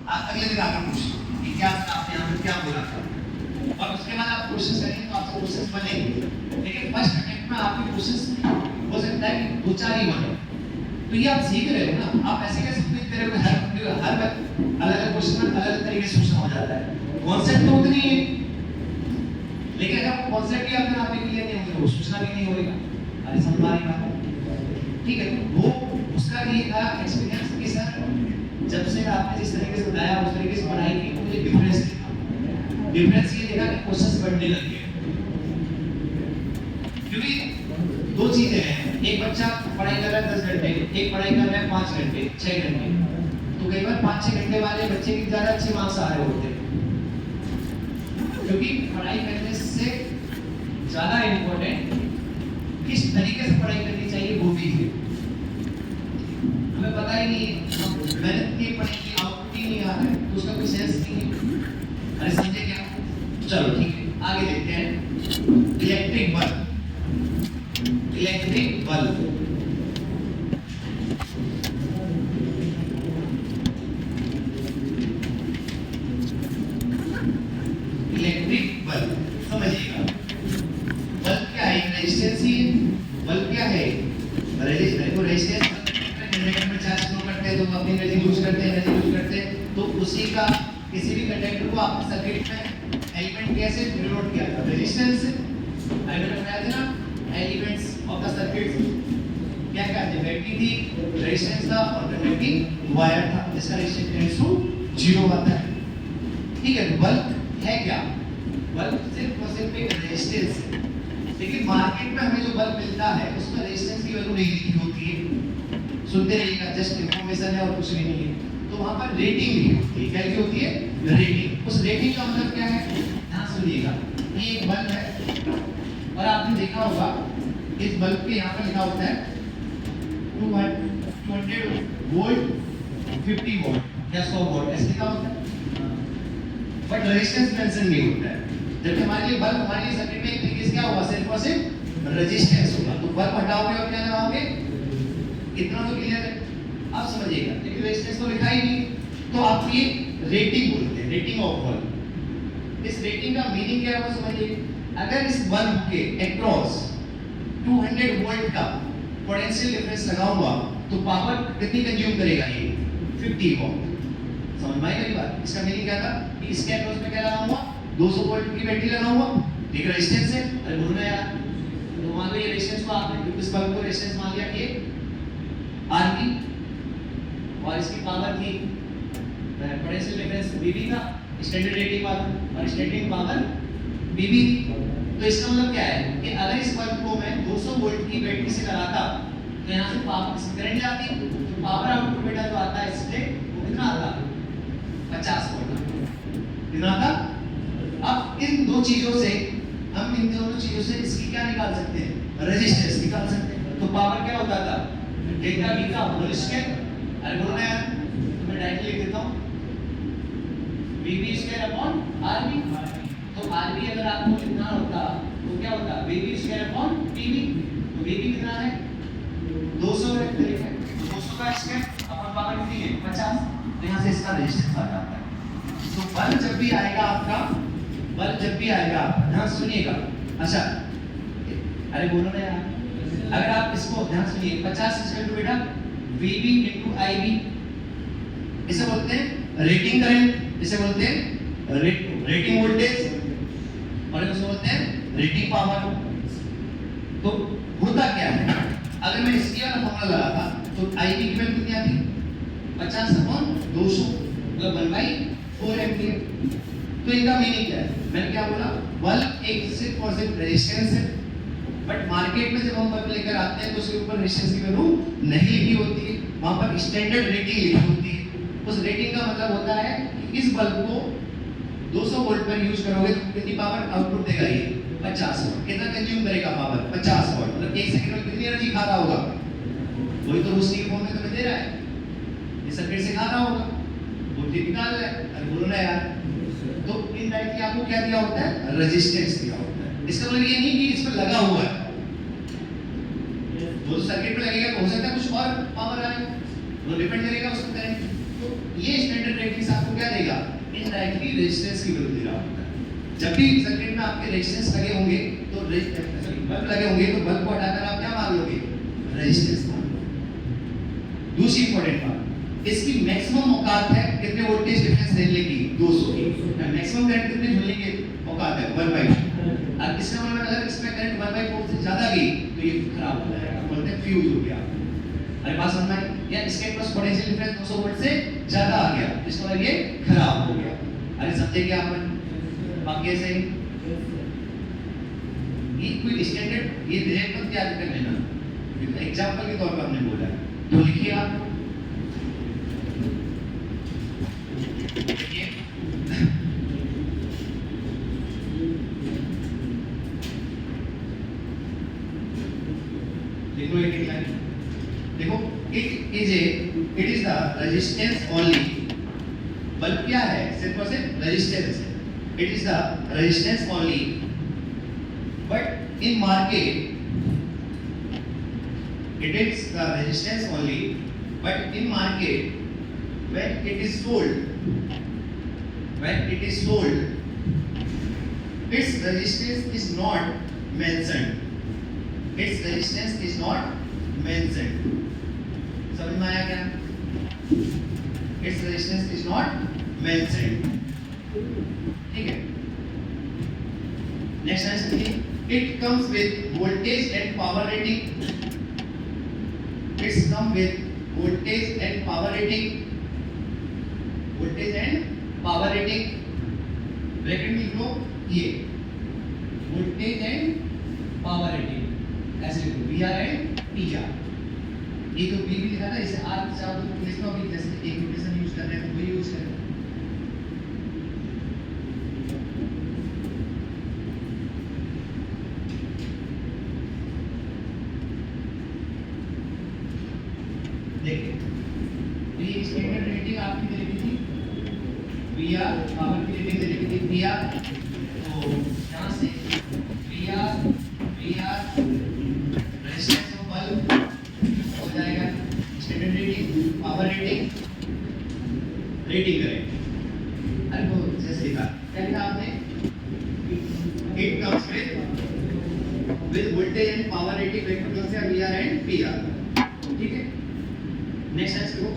अगले दिन आकर पूछिए कि क्या आपने यहाँ पे क्या बोला था, और उसके बाद आप कोशिश करेंगे तो आपसे कोशिश बनेंगे। लेकिन फर्स्ट अटेम्प्ट में आपकी कोशिश हो सकता है कि 2-4 ही बने। तो ये आप सीख रहे हो ना, आप ऐसे कैसे सीखते रहे हो, हर अलग-अलग क्वेश्चन में अलग तरीके से सोचना हो जाता है। कॉन्सेप्ट तो उतनी है, लेकिन अगर कॉन्सेप्ट ही आपके आप क्लियर नहीं होंगे, वो सोचना भी नहीं होगा। अरे समझ आ रही बात? ठीक है, वो उसका ये था एक्सपीरियंस कि सर जब से आपने जिस तरीके से बताया उस तरीके से पढ़ाई की, मुझे डिफरेंस दिखा। डिफरेंस ये देखा कि क्वेश्चंस बढ़ने लगे, क्योंकि दो चीजें हैं, एक बच्चा पढ़ाई कर रहा है 10 घंटे, एक पढ़ाई कर रहा है 5 घंटे 6 घंटे, तो कई बार 5-6 घंटे वाले बच्चे की ज्यादा अच्छे मार्क्स आ रहे होते हैं, क्योंकि पढ़ाई करने से ज्यादा इम्पोर्टेंट किस तरीके से पढ़ाई करनी चाहिए वो भी है। हमें पता ही नहीं, मेहनत की पढ़ाई की आउटपुट ही नहीं आ रहा है, तो उसका कोई सेंस नहीं है। अरे समझे क्या? चलो ठीक है, आगे देखते हैं। Electric bulb, electric bulb electric bulb समझिएगा। बल्ब क्या है? रेजिस्टेंस ही है। बल्ब क्या है? रेजिस्टेंस। वो रेजिस्टेंस कंडक्टर में चार्ज फ्लो करते हैं तो वो अपनी एनर्जी यूज करते हैं, तो उसी का किसी भी कंडक्टर को आपने सर्किट में एलिमेंट कैसे डिनोट किया था? रेजिस्टेंस से। अभी मैंने बताया था ना, एलिमेंट्स ऑफ द सर्किट क्या क्या थे? बैटरी थी, रेजिस्टेंस था और कंडक्टिंग वायर था, जिसका रेजिस्टेंस टेंड्स टू 0 आता है। ठीक है, बल्ब है क्या? बल्ब सिर्फ और सिर्फ एक रेजिस्टेंस है, लेकिन मार्केट में हमें जो बल्ब मिलता है उसमें रेजिस्टेंस की वैल्यू नहीं लिखी होती है। सुनते रहिएगा, जस्ट इंफॉर्मेशन है और कुछ भी नहीं है। तो वहां पर रेटिंग लिखी होती है। क्या लिखी होती है? रेटिंग। उस रेटिंग का मतलब क्या है? ध्यान सुनिएगा, ये एक बल्ब है और आपने देखा होगा इस बल्ब के यहाँ पर लिखा होता है 200 वोल्ट 50 वोल्ट या 100 वोल्ट ऐसे लिखा होता है, बट रेजिस्टेंस मेंशन नहीं होता है। जबकि हमारे लिए बल्ब, हमारे लिए सर्किट में एक तरीके से क्या होगा? सिर्फ और सिर्फ रेजिस्टेंस होगा। तो बल्ब हटाओगे और क्या लगाओगे? इतना तो क्लियर है, आप समझिएगा। लेकिन रेजिस्टेंस तो लिखा ही नहीं, तो आप ये रेटिंग बोलते हैं, रेटिंग ऑफ बल्ब। इस रेटिंग का मीनिंग क्या है वो समझिए। अगर इस बल्ब के अक्रॉस 200 वोल्ट का पोटेंशियल डिफरेंस लगाऊंगा तो पावर कितनी कंज्यूम करेगा? ये 50 वोल्ट। समझ में आई मेरी बात? इसका मीनिंग क्या था कि इसके अक्रॉस में क्या लगाऊंगा? 200 वोल्ट की बैटरी लगाऊंगा, ठीक रेजिस्टेंस है। अरे बोलना यार, तो मान लो ये रेजिस्टेंस को आपने इस बल्ब को रेजिस्टेंस मान लिया कि आरबी, और इसकी पावर थी पोटेंशियल डिफरेंस बीबी था, स्टैंडर्ड रेटिंग वाला, और स्टैंडिंग पावर बीबी थी। तो इसका मतलब क्या है कि अगर इस बल्ब को मैं 200 वोल्ट की बैटरी से लगाता तो यहाँ से पावर करंट जाती, तो पावर आउटपुट बेटा जो आता है इससे वो कितना आता? 50 वोल्ट। कितना आता? अब इन दो चीजों से हम इन दोनों चीजों से इसकी क्या निकाल सकते हैं? रेजिस्टेंस निकाल सकते हैं। तो पावर क्या होता था? डेल्टा V का होल स्क्वायर। अरे बोलो ना यार, तो मैं डायरेक्टली लिख देता हूं VB स्क्वायर अपॉन RB। तो RB अगर आपको लिखना होता तो क्या होता? VB square upon PB। तो VB कितना है? 200 है, 200 का स्क्वायर अपॉन पावर कितनी है? 50। तो यहाँ से इसका रेजिस्टेंस आ जाता है। तो बल्ब जब भी आएगा आपका, बल्ब जब भी आएगा, ध्यान सुनिएगा। अच्छा, अरे बोलो ना यार, अगर आप इसको ध्यान सुनिए, 50 इक्वल टू बेटा VB into IB, इसे बोलते हैं रेटिंग करंट, इसे बोलते हैं रेटिंग वोल्टेज, और इसे बोलते हैं रेटिंग पावर। तो होता क्या है, अगर मैं इसकी वाला फॉर्मूला लगाता तो IB की वैल्यू कितनी आती? 50 अपॉन 200 मतलब 1/4 एम्पीयर। तो इनका मीनिंग क्या है? मैंने क्या बोला? बल्ब एक सिर्फ और सिर्फ रेजिस्टेंस है, बट मार्केट में जब हम बल्ब लेकर आते हैं तो उसके ऊपर रेजिस्टेंस की वैल्यू नहीं लिखी होती है, वहां पर स्टैंडर्ड रेटिंग लिखी होती है। उस रेटिंग का मतलब होता है कि इस बल्ब को 200 वोल्ट पर यूज करोगे तो कितनी पावर आउटपुट देगा? ये 50 वोल्ट। कितना कंज्यूम करेगा पावर? 50 वोल्ट। मतलब 1 सेकंड में कितनी एनर्जी खा रहा होगा? वही तो रोशनी के फॉर्म में तुम्हें दे रहा है, ये सर्किट से खा रहा होगा, वोल्टेज निकाल रहा है। अरे बोलो ना यार, तो इनडायरेक्टली आपको क्या दिया होता है? रेजिस्टेंस दिया होता है। इसका मतलब ये नहीं कि इस पर लगा हुआ है, वो सर्किट पे लगेगा तो हो सकता है कुछ और पावर आए, वो डिपेंड करेगा उस पर करंट। तो ये स्टैंडर्ड रेफरेंस आपको क्या देगा, इनडायरेक्टली रेजिस्टेंस की वैल्यू दे रहा होगा। जब भी सर्किट में आपके रेजिस्टेंस लगे होंगे तो बल्ब लगे होंगे तो बल्ब को हटाकर आप क्या मान लोगे, रेजिस्टेंस मान लोगे। दूसरी इंपॉर्टेंट बात, इसकी मैक्सिमम औकात है कितने वोल्टेज डिफरेंस झेलने की, 200 की। मैक्सिमम करंट कितने झेलने की औकात है, 1/4। अब इसका मतलब अगर इसमें करंट 1/4 से ज्यादा गई तो ये खराब हो जाएगा, बोलते हैं फ्यूज हो गया। अरे बात समझ में आई? या इसके पास पोटेंशियल डिफरेंस 200 वोल्ट से ज्यादा आ गया, इसका मतलब ये खराब हो गया। अरे समझे क्या अपन? बाकी ऐसे ही ये कोई स्टैंडर्ड ये डायरेक्ट मत याद कर लेना, एग्जांपल के तौर पर हमने बोला है। तो लिखिए आप देखो एक लाइन देखो, it is the resistance only. Bulb क्या है, सिर्फ और सिर्फ रेजिस्टेंस है। It is the resistance only but in market, it is the resistance only but in market when it is sold its resistance is not mentioned, समझ में आया क्या? its resistance is not mentioned, ठीक है। Next answer, it comes with voltage and power rating, it's come with voltage and power rating, bracket में लिखो ये voltage and power rating, ऐसे लिखो VR एंड PR। ये तो B भी लिखा था, इसे R चाहो तो लिखो, अभी जैसे एक नोटेशन यूज कर रहे हैं तो वही यूज करें। देखिए ये स्टैंडर्ड रेटिंग आपकी दे रखी थी, VR पावर की रेटिंग दे रखी थी PR, तो यहाँ से VR रेजिस्टेंस ऑफ बल्ब हो जाएगा, स्टैंडर्ड रेटिंग पावर रेटिंग करें। अरे वो जैसे लिखा क्या लिखा आपने, it comes with voltage and power rating vector से VR एंड PR, ठीक है। नेक्स्ट है इसको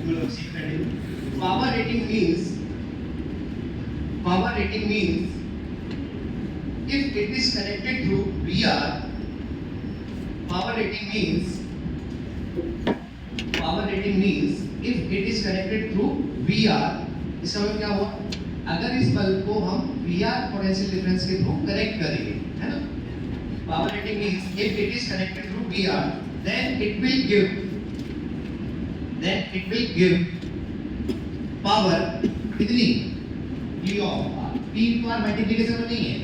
मतलब सीख continue. Power rating means if it is connected through VR, power rating means if it is connected through VR, इसका मतलब क्या हुआ, अगर इस बल्ब को हम VR पोटेंशियल डिफरेंस के थ्रू कनेक्ट करेंगे, है ना। Power rating means if it is connected through VR, then it will give power कितनी, P ऑफ P तो R मल्टीप्लिकेशन में नहीं है,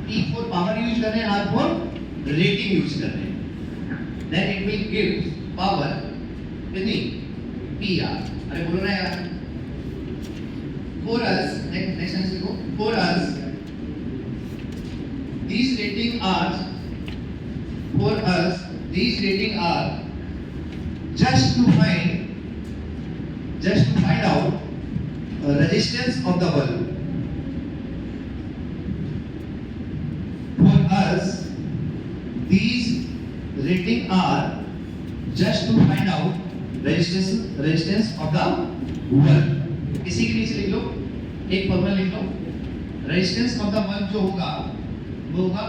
P फॉर पावर यूज कर रहे हैं, R फॉर रेटिंग यूज कर रहे हैं, then it will give power कितनी, PR। अरे बोलो ना यार, for us next देखो, for us these rating are just to find out resistance of the bulb. For us these rating are just to find out resistance of the bulb। इसी के नीचे लिख लो एक फॉर्मूला लिख लो, रेजिस्टेंस ऑफ द बल्ब जो होगा वो होगा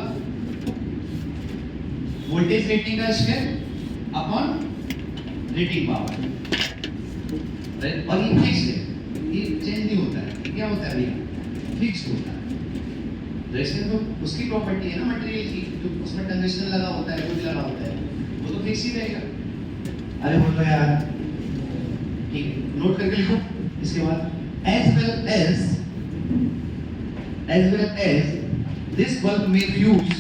वोल्टेज रेटिंग का स्क्वायर अपॉन रेटिंग पावर, और ये फिक्स्ड है, ये चेंज नहीं होता है। क्या होता है भैया, फिक्स्ड होता है। रेजिस्टेंस तो उसकी प्रॉपर्टी है ना मटेरियल की, जो उसमें टंगस्टन लगा होता है, कुछ लगा होता है, वो तो फिक्स ही रहेगा। अरे बोल रहा यार, ठीक है, नोट करके लिखो। इसके बाद as well as this bulb may fuse,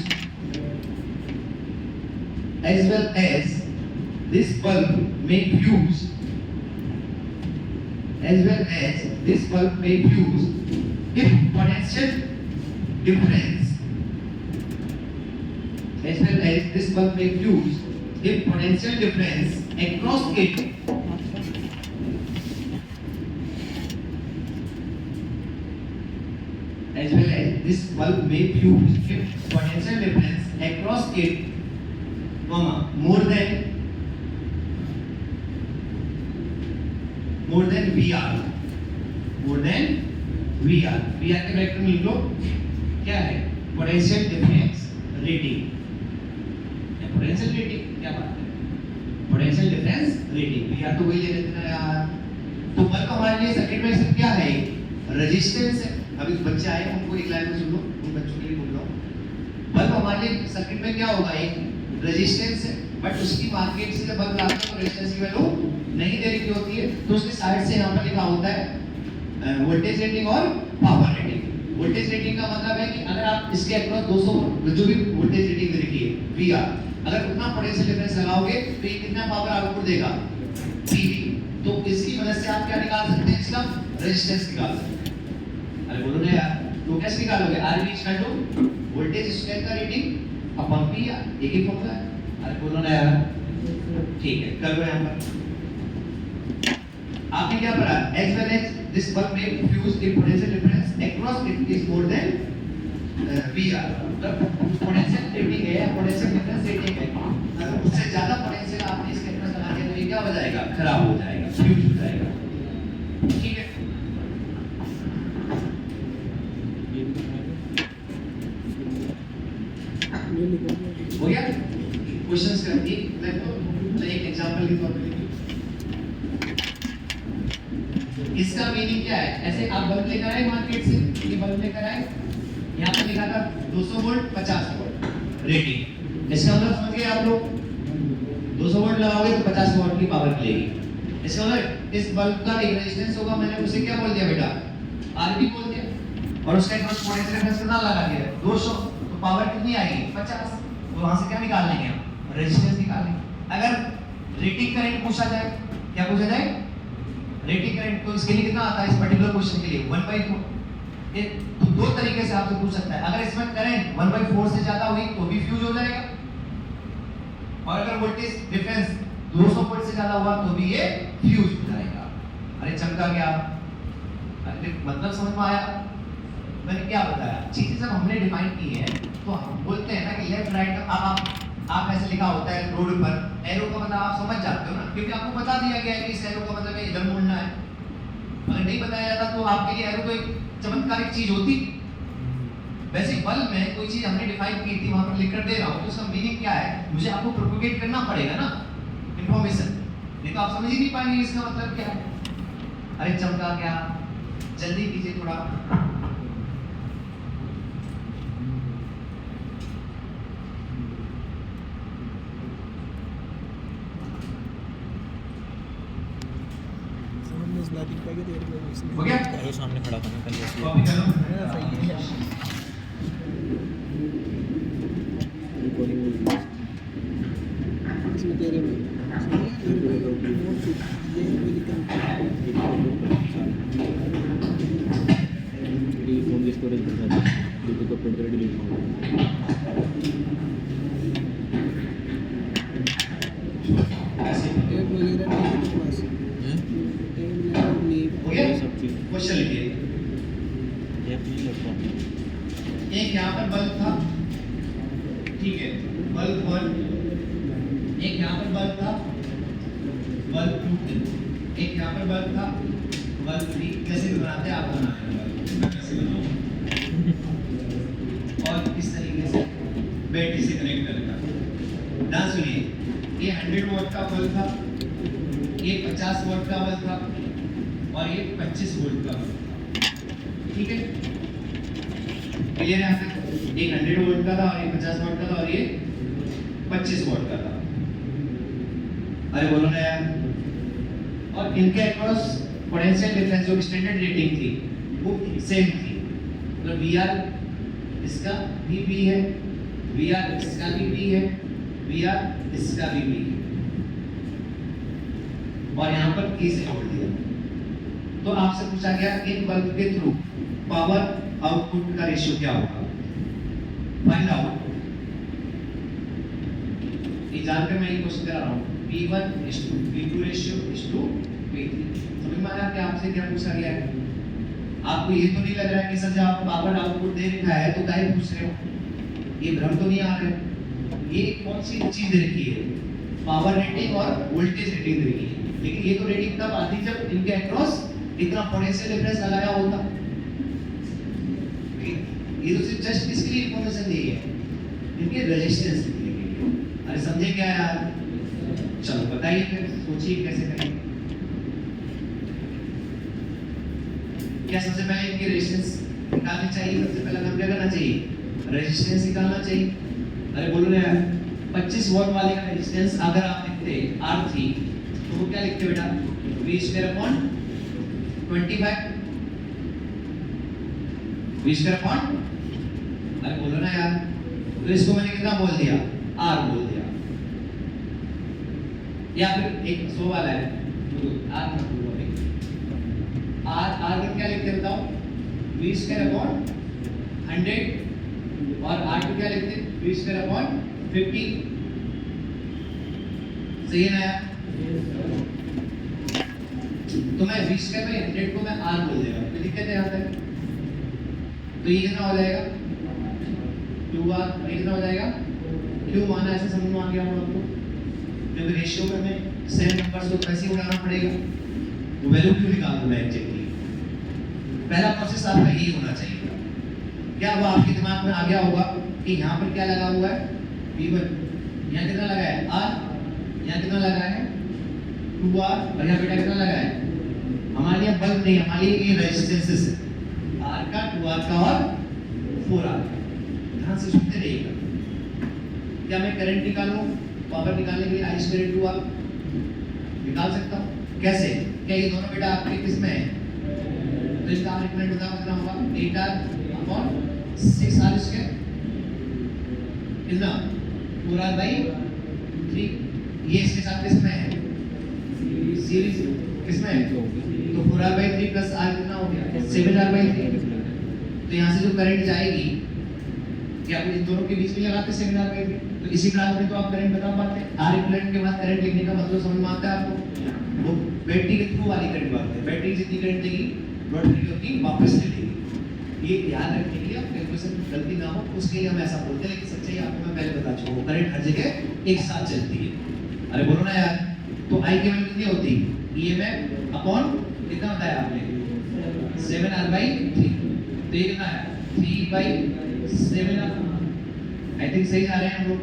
if potential difference across it as well as this bulb may fuse if potential difference across it, more than VR, more than VR के vector में लिख लो क्या है, potential difference rating, potential rating क्या बात है, potential difference rating VR तो वही ले लेते हैं यार। तो बल्ब हमारे लिए सर्किट में क्या है, रेजिस्टेंस है। अभी बच्चे आए उनको एक लाइन में सुन लो, उन बच्चों के लिए बोल रहा हूँ। बल्ब हमारे लिए सर्किट में क्या होगा, एक रेजिस्टेंस है, बट उसकी मार्केट से जब बल्ब लाते हैं तो रेजिस्टेंस की वैल्यू नहीं दे रखी होती है, तो उसके साइड से यहाँ पर लिखा होता है वोल्टेज रेटिंग और पावर रेटिंग। वोल्टेज रेटिंग का मतलब है कि अगर आप इसके अक्रॉस 200 जो भी वोल्टेज रेटिंग दे रखी है VR, अगर उतना पोटेंशियल डिफरेंस लगाओगे तो ये कितना पावर आउटपुट देगा, PV। तो इसकी मदद से आप क्या निकाल सकते हैं, इसका रेजिस्टेंस निकाल सकते हैं। अरे बोलो ना यार, तो कैसे निकालोगे, RV equal to voltage square का रेटिंग अपॉन PR, एक ही फॉर्मूला है। अरे बोलो ना यार, ठीक है कर लो यहाँ पर। आपने क्या पढ़ा, as well as this bulb may fuse if potential difference across it is more than VR। मतलब पोटेंशियल रेटिंग है या पोटेंशियल डिफरेंस रेटिंग है, अगर उससे ज्यादा पोटेंशियल आपने इसके अंदर लगा दिया तो ये क्या हो जाएगा, खराब हो जाएगा, फ्यूज हो जाएगा। ठीक है, हो गया क्वेश्चंस का एक एग्जांपल के तौर पे। इसका मीनिंग क्या है, ऐसे आप बल्ब लेकर आए मार्केट से, ये बल्ब लेकर आए, यहाँ पे लिखा था 200 वोल्ट 50 वोल्ट रेटिंग। इसका मतलब समझ गए आप लोग, 200 वोल्ट लगाओगे तो 50 वोल्ट की पावर मिलेगी। इसका मतलब इस बल्ब का एक रेजिस्टेंस होगा, मैंने उसे क्या बोल दिया बेटा, RB बोल दिया, और उसका एक पोटेंशियल डिफरेंस कितना लगा दिया 200, तो पावर कितनी आएगी 50। तो वहां से क्या निकाल लेंगे हम, रेजिस्टेंस निकाल लेंगे। अगर रेटिंग करंट पूछा जाए, क्या पूछा जाए, रेटिंग करंट, तो इसके लिए कितना आता है इस पर्टिकुलर क्वेश्चन के लिए 1/4। ये तो दो तरीके से आपसे पूछ सकता है, अगर इसमें करंट 1/4 से ज्यादा हुई तो भी फ्यूज हो जाएगा, और अगर वोल्टेज डिफरेंस 200 वोल्ट से ज्यादा हुआ तो भी ये फ्यूज हो जाएगा। अरे चमका क्या, अरे मतलब समझ में आया मैंने क्या बताया। चीजें जब हमने डिफाइन की है तो हम बोलते हैं ना कि लेफ्ट राइट, आप ऐसे लिखा होता है रोड पर, एरो का मतलब आप समझ जाते हो ना, क्योंकि आपको बता दिया गया है कि इस एरो का मतलब इधर मुड़ना है। अगर नहीं बताया जाता तो आपके लिए एरो तो एक चमत्कारिक चीज होती। वैसे बल्ब में कोई चीज हमने डिफाइन की थी, वहां पर लिख कर दे रहा हूँ, तो उसका मीनिंग क्या है, मुझे आपको प्रोपोगेट करना पड़ेगा ना इंफॉर्मेशन, नहीं तो आप समझ ही नहीं पाएंगे इसका मतलब क्या है। अरे चमका क्या, जल्दी कीजिए थोड़ा। हो गया, सामने खड़ा था कल, कॉपी कर लो। सही है। इसमें तेरे में फोन की स्टोरेज बढ़ा दी, ब्लूटूथ अपलोड कर डिलीट हो गया। सब चीज़ क्वेश्चन लिखिए, एक यहाँ पर बल्ब था, ठीक है, बल्ब 1, एक यहाँ पर बल्ब था, बल्ब 2, एक यहाँ पर बल्ब था, बल्ब 3। कैसे भी बनाते हैं आप, बनाते हैं बल्ब, मैं कैसे बनाऊँ, और इस तरीके से बैटरी से कनेक्ट करना। ना सुनिए, ये 100 वोल्ट का बल्ब था, ये 50 वोल्ट का बल्ब था, और ये 25 वोल्ट का बल्ब था। ठीक है, क्लियर है? एक 100 वोल्ट का था और एक 50 वोल्ट का था और ये 25 वोल्ट का था। अरे बोलो ना यार। और इनके अक्रॉस पोटेंशियल डिफरेंस जो स्टैंडर्ड रेटिंग थी वो सेम थी, मतलब VR इसका भी P है, VR इसका भी P है, VR इसका भी P है, और यहाँ पर P से जोड़ दिया। तो आपसे पूछा गया इन बल्ब के थ्रू पावर आउटपुट का रेशियो क्या होगा, फाइंड आउट। ये जानकर मैं ये क्वेश्चन करा रहा हूँ, P1:P2 रेशियो P3। समझ में आया कि आपसे क्या पूछा गया है? आपको ये तो नहीं लग रहा है कि सर जब आप पावर आउटपुट दे रखा है तो काहे पूछ रहे हो? ये भ्रम तो नहीं आ रहा है? ये कौन सी चीज दे रखी है? पावर रेटिंग और वोल्टेज रेटिंग दे रखी है। लेकिन ये तो रेटिंग तब आती जब इनके अक्रॉस इतना पोटेंशियल डिफरेंस लगाया होता। ये तो सिर्फ जस्ट इसके लिए इंफॉर्मेशन दी है, इनके रेजिस्टेंस के लिए। अरे समझे क्या यार? चलो बताइए फिर, सोचिए कैसे करेंगे। क्या सबसे पहले इनकी रेजिस्टेंस निकालनी चाहिए? सबसे पहले हमें क्या करना चाहिए? रेजिस्टेंस निकालना चाहिए। अरे बोलो ना यार, 25 वोल्ट वाले का रेजिस्टेंस अगर आप लिखते R3 तो वो क्या लिखते बेटा? V²/25 V²/, अरे बोलो ना यार। तो इसको मैंने कितना बोल दिया? R बोल दिया। या फिर एक 100 वाला है R का क्या लिखते हैं बताओ? V²/100 और R2 क्या लिखते हैं? V²/50। सही है ना यार? तो मैं V²/100 को मैं R बोल देगा, कोई दिक्कत है यहाँ तक? तो ये कितना हो जाएगा? 2R। ये कितना हो जाएगा? क्यों माना ऐसे समझ में आ गया हम लोग को? क्योंकि रेशियो में हमें सेम नंबर्स को कैसे उड़ाना पड़ेगा, तो वैल्यू क्यों निकालूं मैं एग्जैक्टली? पहला प्रोसेस आपका यही होना चाहिए। क्या वो आपके दिमाग में आ गया होगा कि यहाँ पर क्या लगा हुआ है? V1। यहाँ कितना लगा है? R। यहाँ कितना लगा है? 2R। और यहाँ बेटा कितना लगा है? हमारे यहाँ बल्ब नहीं, हमारे लिए ये रेजिस्टेंसेस है, R का, 2R का और 4R का। ध्यान से सुनते रहिएगा। क्या मैं करंट निकालूं? पावर निकालने के लिए I²2R निकाल सकता हूँ। कैसे? क्या ये दोनों बेटा आपके किस में है? तो इसका आर्गुमेंट बताओ कितना होगा? 8R/6R²। कितना? 4R/3। ये इसके साथ किस में है? सीरीज किस में है? तो 4R/3 प्लस R कितना हो गया? 7R/3। तो यहाँ से जो करंट जाएगी, क्या आप इन दोनों के बीच में लगाते 7R/3? तो इसी क्लास में तो आप करंट बता पाते हैं। R इक्विवेलेंट के बाद करंट लिखने का मतलब समझ में आता है आपको? वो बैटरी के थ्रू वाली करंट बात है। बैटरी जितनी करंट देगी बैटरी उतनी वापस ले लेगी। ये याद रखने के लिए, आप कैलकुलेशन गलती ना हो उसके लिए हम ऐसा बोलते हैं, लेकिन सच्चाई आपको मैं पहले बता चुका हूँ, करंट हर जगह एक साथ चलती है। अरे बोलो ना यार। तो I की वैल्यू कितनी होती है? EMF अपॉन कितना होता है आपने? 7R/3। तो ये कितना है? 3/7R। आई थिंक सही जा रहे हैं हम लोग।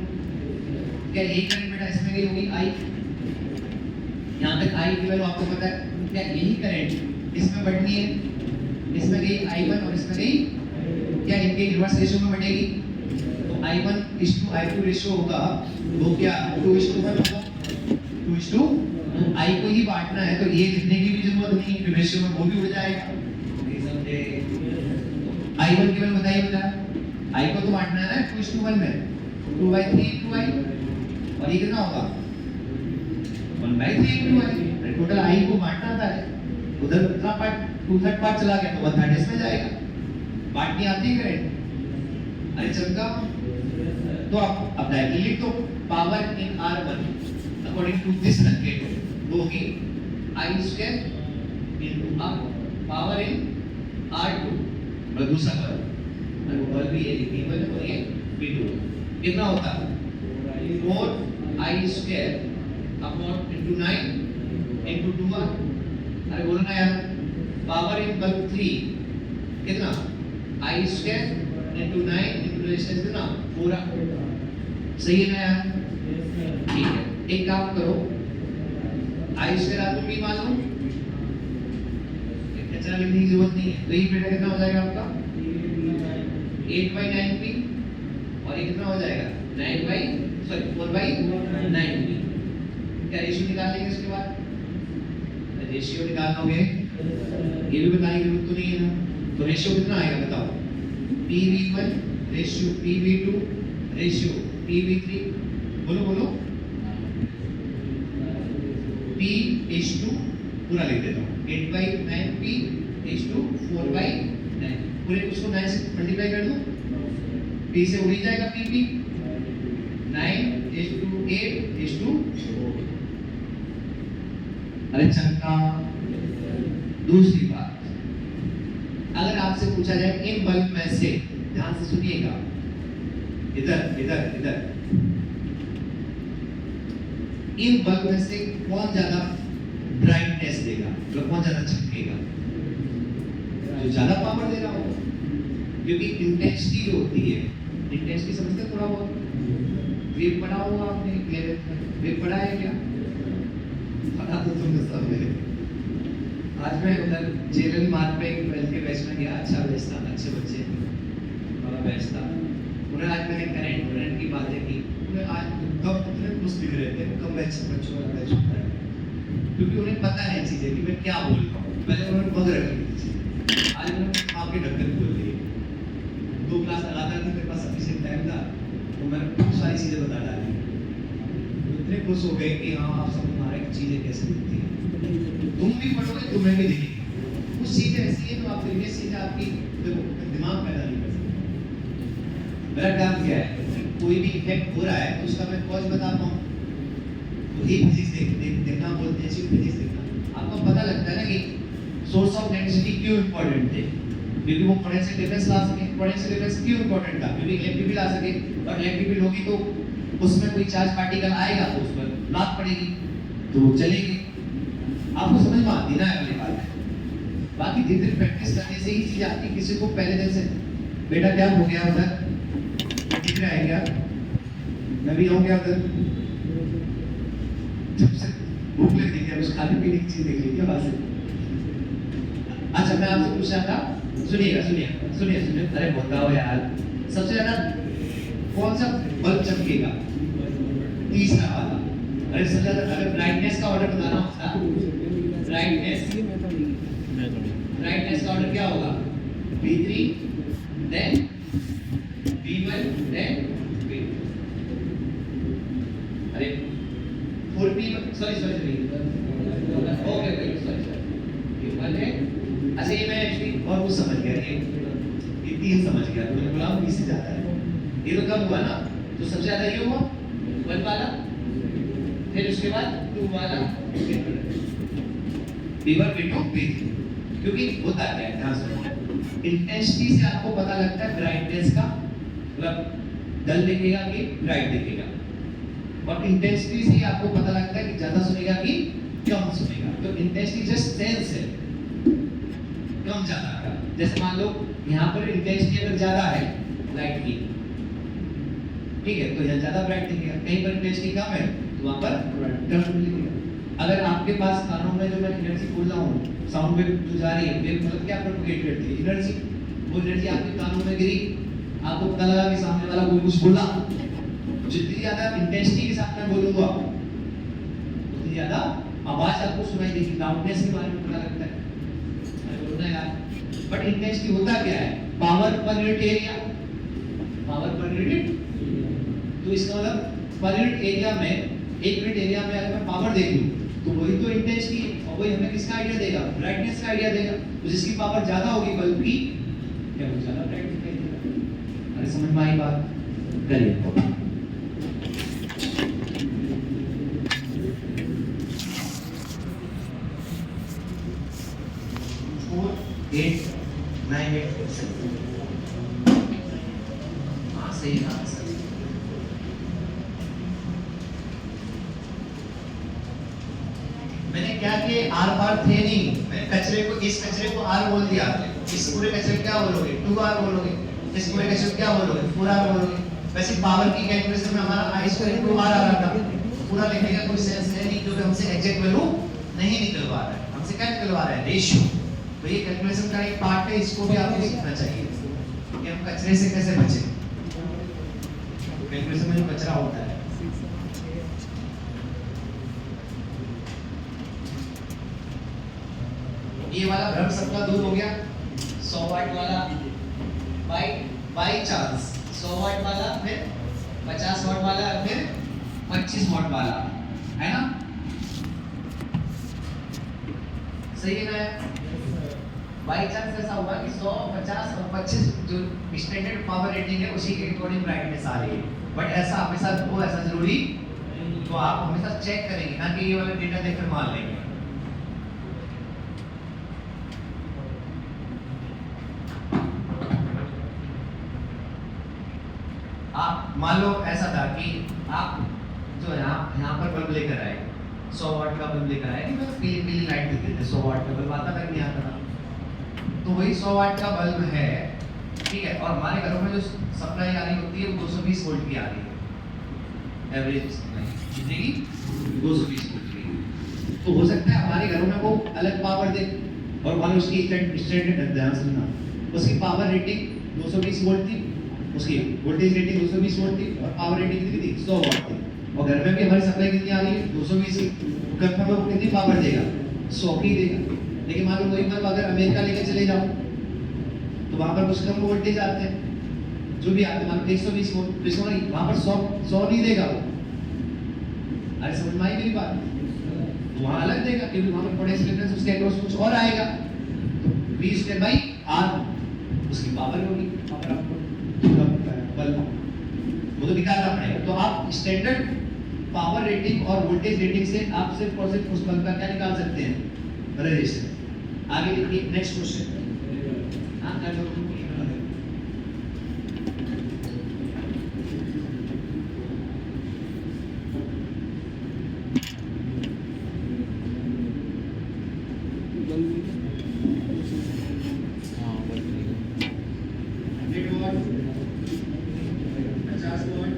क्या यही करंट बेटा इसमें गई होगी I? यहाँ तक I की वैल्यू आपको पता है। क्या यही करंट इसमें बढ़नी है? इसमें गई I1 और इसमें गई, क्या इनके रिवर्स रेशियो में बढ़ेगी? तो I1:I2 रेशियो होगा वो क्या? 2:1 होगा। 2:2। I को ही बांटना है तो ये लिखने की भी जरूरत नहीं है, रेशियो में वो भी उड़ जाएगा। I1 की वैल्यू बताइए बेटा। I को तो बांटना है ना 2:1 में, 2/3 × I। और ये कितना होगा? 1/3 × I। टोटल I को बांटना था, उधर कितना पार्ट, 2/3 पार्ट चला गया तो 1/3 इसमें जाएगा। बांटनी आती है करंट? अरे चमका। तो अब डायरेक्टली लिख दो, power in R1 according to this circuit वो होगी I² × R। Power in R2 और दूसरा बल्ब, और वो बल्ब भी ये V1 और ये V2 कितना होता है? 4I² upon × 9 × 2R। अरे बोलो ना यार। पावर इन बल्ब 3 कितना? I² × 9 × रेजिस्टेंस कितना? 4R। सही है ना यार? ठीक है, एक काम करो, I² आपको भी मालूम, इतना लिखने की जरूरत नहीं है। तो ये बेटा कितना हो जाएगा आपका? 8/9p। और ये कितना हो जाएगा? 4/9p। क्या रेशियो निकाल लेंगे इसके बाद? रेशियो निकाल लोगे, ये भी बताने की जरूरत तो नहीं है ना। तो रेशियो कितना आएगा बताओ? PV1 ratio PV2 ratio PV3। बोलो बोलो। P:2 पूरा लिख देता हूँ, 8/9p H2 4/9। पूरे उसको 9 से मल्टीप्लाई कर दो, P से उड़ जाएगा PP। 9 H2 8 H2। अरे चक्का। दूसरी बात, अगर आपसे पूछा जाए इन बल्ब में से, ध्यान से सुनिएगा, इधर इधर इधर, इन बल्ब में से कौन ज्यादा ब्राइटनेस देगा, मतलब कौन ज्यादा चमकेगा? जो ज्यादा पावर दे रहा हो, क्योंकि इंटेंसिटी जो होती है, इंटेंसिटी समझते थोड़ा बहुत, वेव पढ़ा होगा आपने, वेव पढ़ा है क्या? पढ़ा तो तुमने सब है। आज मैं उधर जेएलएल मार्ग पे एक 12th के बैच में गया, अच्छा बैच था, अच्छे बच्चे, बड़ा बैच था। उन्हें आज मैंने करंट की बातें की, उन्हें आज कब इतने खुश दिख रहे थे, कम बैच बच्चों वाला बैच होता है, क्योंकि उन्हें पता है चीजें कि मैं क्या बोल रहा हूँ। पहले उन्होंने बग रखी थी चीजें, आज उन्होंने आपके ढक्कन खोल लिए। 2 क्लास लगातार थी, मेरे पास सफिशिएंट टाइम था, तो मैंने बहुत सारी चीजें बता डाली। इतने खुश हो गए कि हाँ आप सब हमारे चीजें कैसे दिखती हैं, तुम भी पढ़ोगे तुम्हें भी दिखेगी। कुछ चीजें ऐसी है तो आप प्रीवियस चीजें आपकी दिमाग पैदा नहीं कर सकते। मेरा काम क्या है, कोई भी इफेक्ट हो रहा है तो उसका मैं कॉज बताता हूँ। तो ये फिजिक्स देखना बोलते हैं, सिर्फ फिजिक्स देखना। आपको पता लगता है ना कि सोर्स ऑफ इलेक्ट्रिसिटी क्यों इंपॉर्टेंट थे, क्योंकि वो पोटेंशियल डिफरेंस ला सके। पोटेंशियल डिफरेंस क्यों इंपॉर्टेंट था, क्योंकि इलेक्ट्रिक फील्ड ला सके, और इलेक्ट्रिक फील्ड होगी तो उसमें कोई चार्ज पार्टिकल आएगा तो उस पर लात पड़ेगी तो चलेगी। आपको समझ में आती ना अगली बात। बाकी धीरे धीरे प्रैक्टिस करने से ही चीज आती। किसी को पहले दिन से बेटा क्या हो गया उधर, दिख रहा है क्या, मैं भी आऊँ क्या उधर, जब से भूख लग गई है उस खाने पीने की चीज देख लीजिए वहां से। अच्छा मैं आपसे पूछ रहा था, सुनिएगा सुनिएगा सुनिए सुनिए, अरे बताओ यार, सबसे ज्यादा कौन सा बल्ब चमकेगा? तीसरा वाला। अरे सबसे ज्यादा अगर ब्राइटनेस का ऑर्डर बताना होता, ब्राइटनेस का ऑर्डर क्या होगा? V3 then V1 then V2। अरे 4P sorry okay sorry V1 है। अच्छा ये मैं एक्चुअली और कुछ समझ गया, ये 3 समझ गया, तो मैंने बोला इससे ज्यादा है। ये तो कब हुआ ना, तो सबसे ज्यादा ये हुआ 1 वाला, फिर उसके बाद 2 वाला, V1 V2 V3। क्योंकि होता क्या है, ध्यान सुनो, इंटेंसिटी से आपको पता लगता है ब्राइटनेस का, मतलब डल दिखेगा कि ब्राइट दिखेगा, और इंटेंसिटी से ही आपको पता लगता है कि ज्यादा सुनेगा कि कम सुनेगा। तो इंटेंसिटी जस्ट सेंस है कम ज्यादा का। जैसे मान लो यहाँ पर इंटेंसिटी अगर ज्यादा है लाइट की, ठीक है, तो यहाँ ज्यादा ब्राइट दिखेगा। कहीं पर इंटेंसिटी कम है तो वहां पर कम दिखेगा। अगर आपके पास कानों में जो मैं एनर्जी बोल रहा हूँ, साउंड वेव जो जा रही है, वेव मतलब क्या प्रोपगेट करती है? एनर्जी। वो एनर्जी आपके कानों में गिरी, आपको पता लगा कि सामने वाला कोई कुछ बोला, जितनी ज्यादा इंटेंसिटी के साथ मैं बोलूंगा उतनी ज्यादा आवाज आपको सुनाई देगी। लाउडनेस के बारे में पता लगता है, मैं बोलूंगा यार। बट इंटेंसिटी होता क्या है? Power per unit area, power per unit. तो इसका मतलब पर यूनिट एरिया में, 1 यूनिट एरिया में अगर मैं पावर देख लूं तो वही तो इंटेंसिटी है, और वही हमें किसका आइडिया देगा? ब्राइटनेस का आइडिया देगा। तो जिसकी पावर ज्यादा होगी बल्ब की, क्या वो ज्यादा ब्राइट दिखाई देगा। अरे समझ में आई बात? करिए 4 8 9 8 हाँ सही है आंसर। मैंने क्या किए, आर बार थे नहीं, मैंने कचरे को, इस कचरे को आर बोल दिया, इस पूरे कचरे को क्या बोलोगे? 2R बोलोगे। इस पूरे कचरे को क्या बोलोगे? 4R बोलोगे। वैसे पावर की कैलकुलेशन में हमारा I स्क्वायर 2R आ रहा था, पूरा लिखने का कोई सेंस है नहीं, क्योंकि हमसे एग्जैक्ट वैल्यू नहीं निकलवा रहा है, हमसे क्या निकलवा रहा है? रेशियो। तो ये कैलकुलेशन का एक पार्ट है, इसको भी आपको सीखना चाहिए कि हम कचरे से कैसे बचें। कैलकुलेशन में जो कचरा होता है, ये वाला भ्रम सबका दूर हो गया। 100 वाट वाला बाई चांस 100 वाट वाला, फिर 50 वाट वाला, फिर 25 वाट वाला, है ना? सही है ना? बाई चांस ऐसा हुआ कि 100, 50 और 25 जो स्टैंडर्ड पावर रेटिंग है उसी के अकॉर्डिंग ब्राइटनेस आ रही है। बट ऐसा हमेशा हो, ऐसा जरूरी, तो आप हमेशा चेक करेंगे, ना कि ये वाला डेटा देखकर मान लेंगे। मान लो ऐसा था कि आप जो है यहाँ पर बल्ब लेकर आए, 100 वाट का बल्ब लेकर आए, कि मतलब पीली पीली लाइट दिखती थी, 100 वाट का बल्ब आता था कि नहीं आता था, तो वही 100 वाट का बल्ब है, ठीक है, और हमारे घरों में जो सप्लाई आ रही होती है वो 220 वोल्ट की आ रही है, एवरेज सप्लाई कितनी की 220 वोल्ट की। तो हो सकता है हमारे घरों में वो अलग पावर दे, और मान लो उसकी स्टैंडर्ड ध्यान सुनना, उसकी पावर रेटिंग 220 वोल्ट थी, उसकी वोल्टेज रेटिंग 220 वोल्ट थी, और पावर रेटिंग कितनी थी 100 वाट थी, और घर में भी हमारी सप्लाई कितनी आ रही है 220 की, तो कंफर्म है वो कितनी पावर देगा 100 की देगा। लेकिन मान लो वही बल्ब अगर अमेरिका लेके चले जाओ तो वहां पर कुछ कम वोल्टेज आते हैं, जो भी आते हैं मान लो 120 वोल्ट, तो इसको वहां पर 100 नहीं देगा वो। अरे समझ में आई मेरी बात? तो वहां अलग देगा क्योंकि वहां पर थोड़े डिफरेंस उसके अक्रॉस कुछ और आएगा, तो V स्क्वायर बाई R उसकी पावर होगी, पावर आपको बल्ब वो तो निकालना पड़ेगा। तो आप स्टैंडर्ड पावर रेटिंग और वोल्टेज रेटिंग से आप सिर्फ और सिर्फ उस बल्ब का क्या निकाल सकते हैं, रेजिस्टेंस। आगे देखिए नेक्स्ट क्वेश्चन। हाँ कर दो। हाँ बल्ब नहीं 100 वाट 50 वाट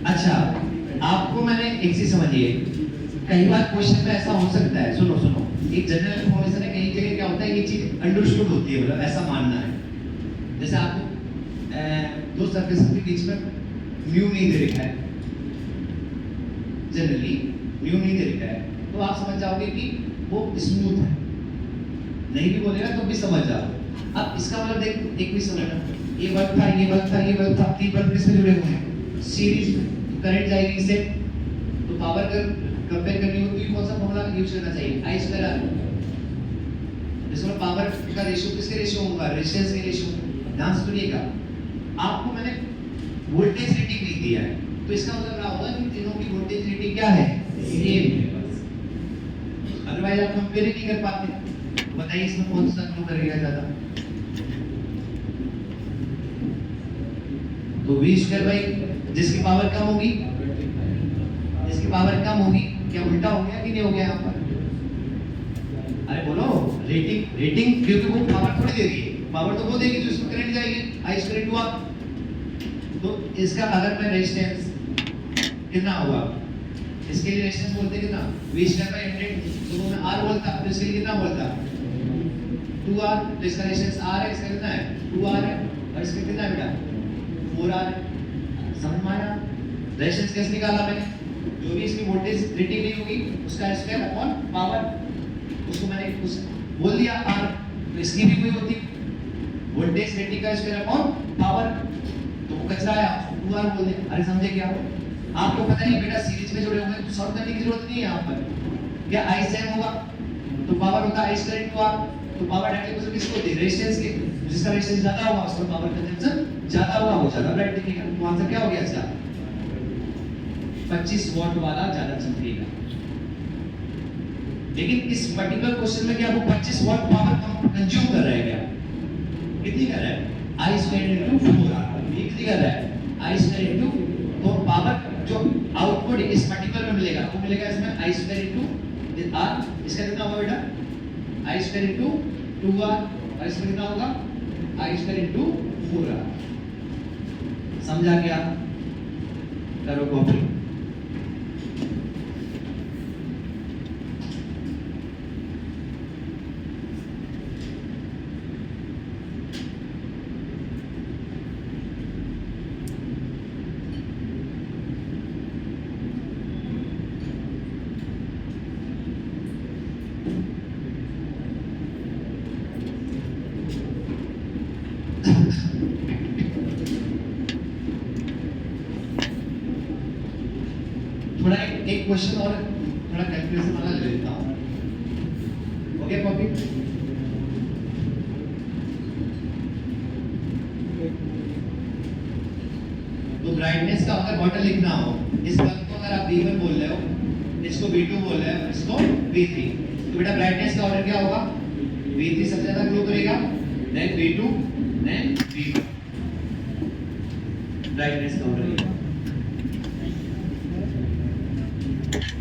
अच्छा, आपको मैंने एक चीज समझिए, कई बार क्वेश्चन में ऐसा हो सकता है, सुनो सुनो, एक जनरल इन्फॉर्मेशन है, कई जगह क्या होता है ये चीज अंडरस्टूड होती है, मतलब ऐसा मानना है, जैसे आपको दो सरफेस के बीच में म्यू नहीं दे रखा है, जनरली म्यू नहीं दे रखा है, तो आप समझ जाओगे कि वो स्मूथ है, नहीं भी बोलेगा तो भी समझ जाओ। अब इसका मतलब देख एक भी समझना, ये बल्ब था, ये बल्ब था, ये बल्ब था, तीन बल्ब किसमें जुड़े हुए हैं सीरीज में, करंट जाएगी इससे, तो पावर कर कंपेयर करनी हो तो कौन सा फॉर्मूला यूज करना चाहिए, आई स्क्वायर आर। इसमें पावर का रेशियो किसके रेशियो होगा, रेजिस्टेंस के रेशियो। ध्यान से सुनिएगा, आपको मैंने वोल्टेज रेटिंग नहीं दिया है, तो इसका मतलब क्या होगा कि तीनों की वोल्टेज रेटिंग क्या है, सेम है बस, अदरवाइज आप कंपेयर ही नहीं कर पाते। बताइए इसमें कौन सा क्यों करेगा ज्यादा, तो V स्क्वायर बाई जिसकी पावर कम होगी, जिसकी पावर कम होगी, क्या उल्टा हो गया कि नहीं हो गया यहाँ पर? अरे बोलो, रेटिंग रेटिंग क्योंकि वो पावर थोड़ी दे रही है, पावर तो वो देगी जो इसमें करंट जाएगी, आई स्क्वायर टू आर। तो इसका अगर मैं रेजिस्टेंस कितना होगा, इसके लिए रेजिस्टेंस बोलते हैं कितना, V स्क्वायर बाई 100, तो वो मैं R बोलता, तो इसके लिए कितना बोलता 2R, तो इसका रेजिस्टेंस R है, इसका कितना है 2R है, और इसका कितना है बेटा 4R है। समझ में आया? रेजिस्टेंस कैसे निकाला मैंने, जो भी इसकी वोल्टेज रेटिंग नहीं होगी उसका स्क्वायर अपॉन पावर, उसको मैंने उस बोल दिया R, तो इसकी भी कोई होती वोल्टेज रेटिंग का स्क्वायर अपॉन पावर, तो वो कचरा है, 2R बोल दे। अरे समझे क्या? आपको पता नहीं बेटा सीरीज में जुड़े हुए तो सॉल्व करने की जरूरत नहीं है यहाँ पर, क्या I सेम होगा तो पावर होता है I स्क्वायर इनटू R, तो पावर डायरेक्टली उसको किसको होती है, रेजिस्टेंस के, जिसका रेजिस्टेंस ज्यादा होगा उसका पावर कंजम्पशन ज्यादा होगा, वो ज्यादा ब्राइट दिखेगा। तो आंसर क्या हो गया इसका, 25 वाट वाला ज्यादा चमकेगा। लेकिन इस पर्टिकुलर क्वेश्चन में क्या वो 25 वाट पावर कंज्यूम कर रहा है, क्या कितनी कर रहा है, I स्क्वायर इनटू 4R, ये कितनी कर रहा है, I स्क्वायर इनटू, तो पावर जो आउटपुट इस पर्टिकुलर में मिलेगा वो मिलेगा इसमें I स्क्वायर इनटू R, इसका कितना होगा बेटा, I स्क्वायर इनटू 2R, और इसमें कितना होगा I स्क्वायर इनटू 4R। समझा क्या? करो कॉपी। थोड़ा एक क्वेश्चन और थोड़ा कैलकुलेशन वाला ले लेता हूँ, ओके कॉपी। ब्राइटनेस का अगर बॉटल लिखना हो, इस बल्ब को अगर आप B1 बोल रहे हो, इसको B2 बोल रहे हो, इसको B3, तो बेटा ब्राइटनेस का ऑर्डर क्या होगा? B3 सबसे ज्यादा ग्लो करेगा, then B2, then B1। Brightness का ऑर्डर ये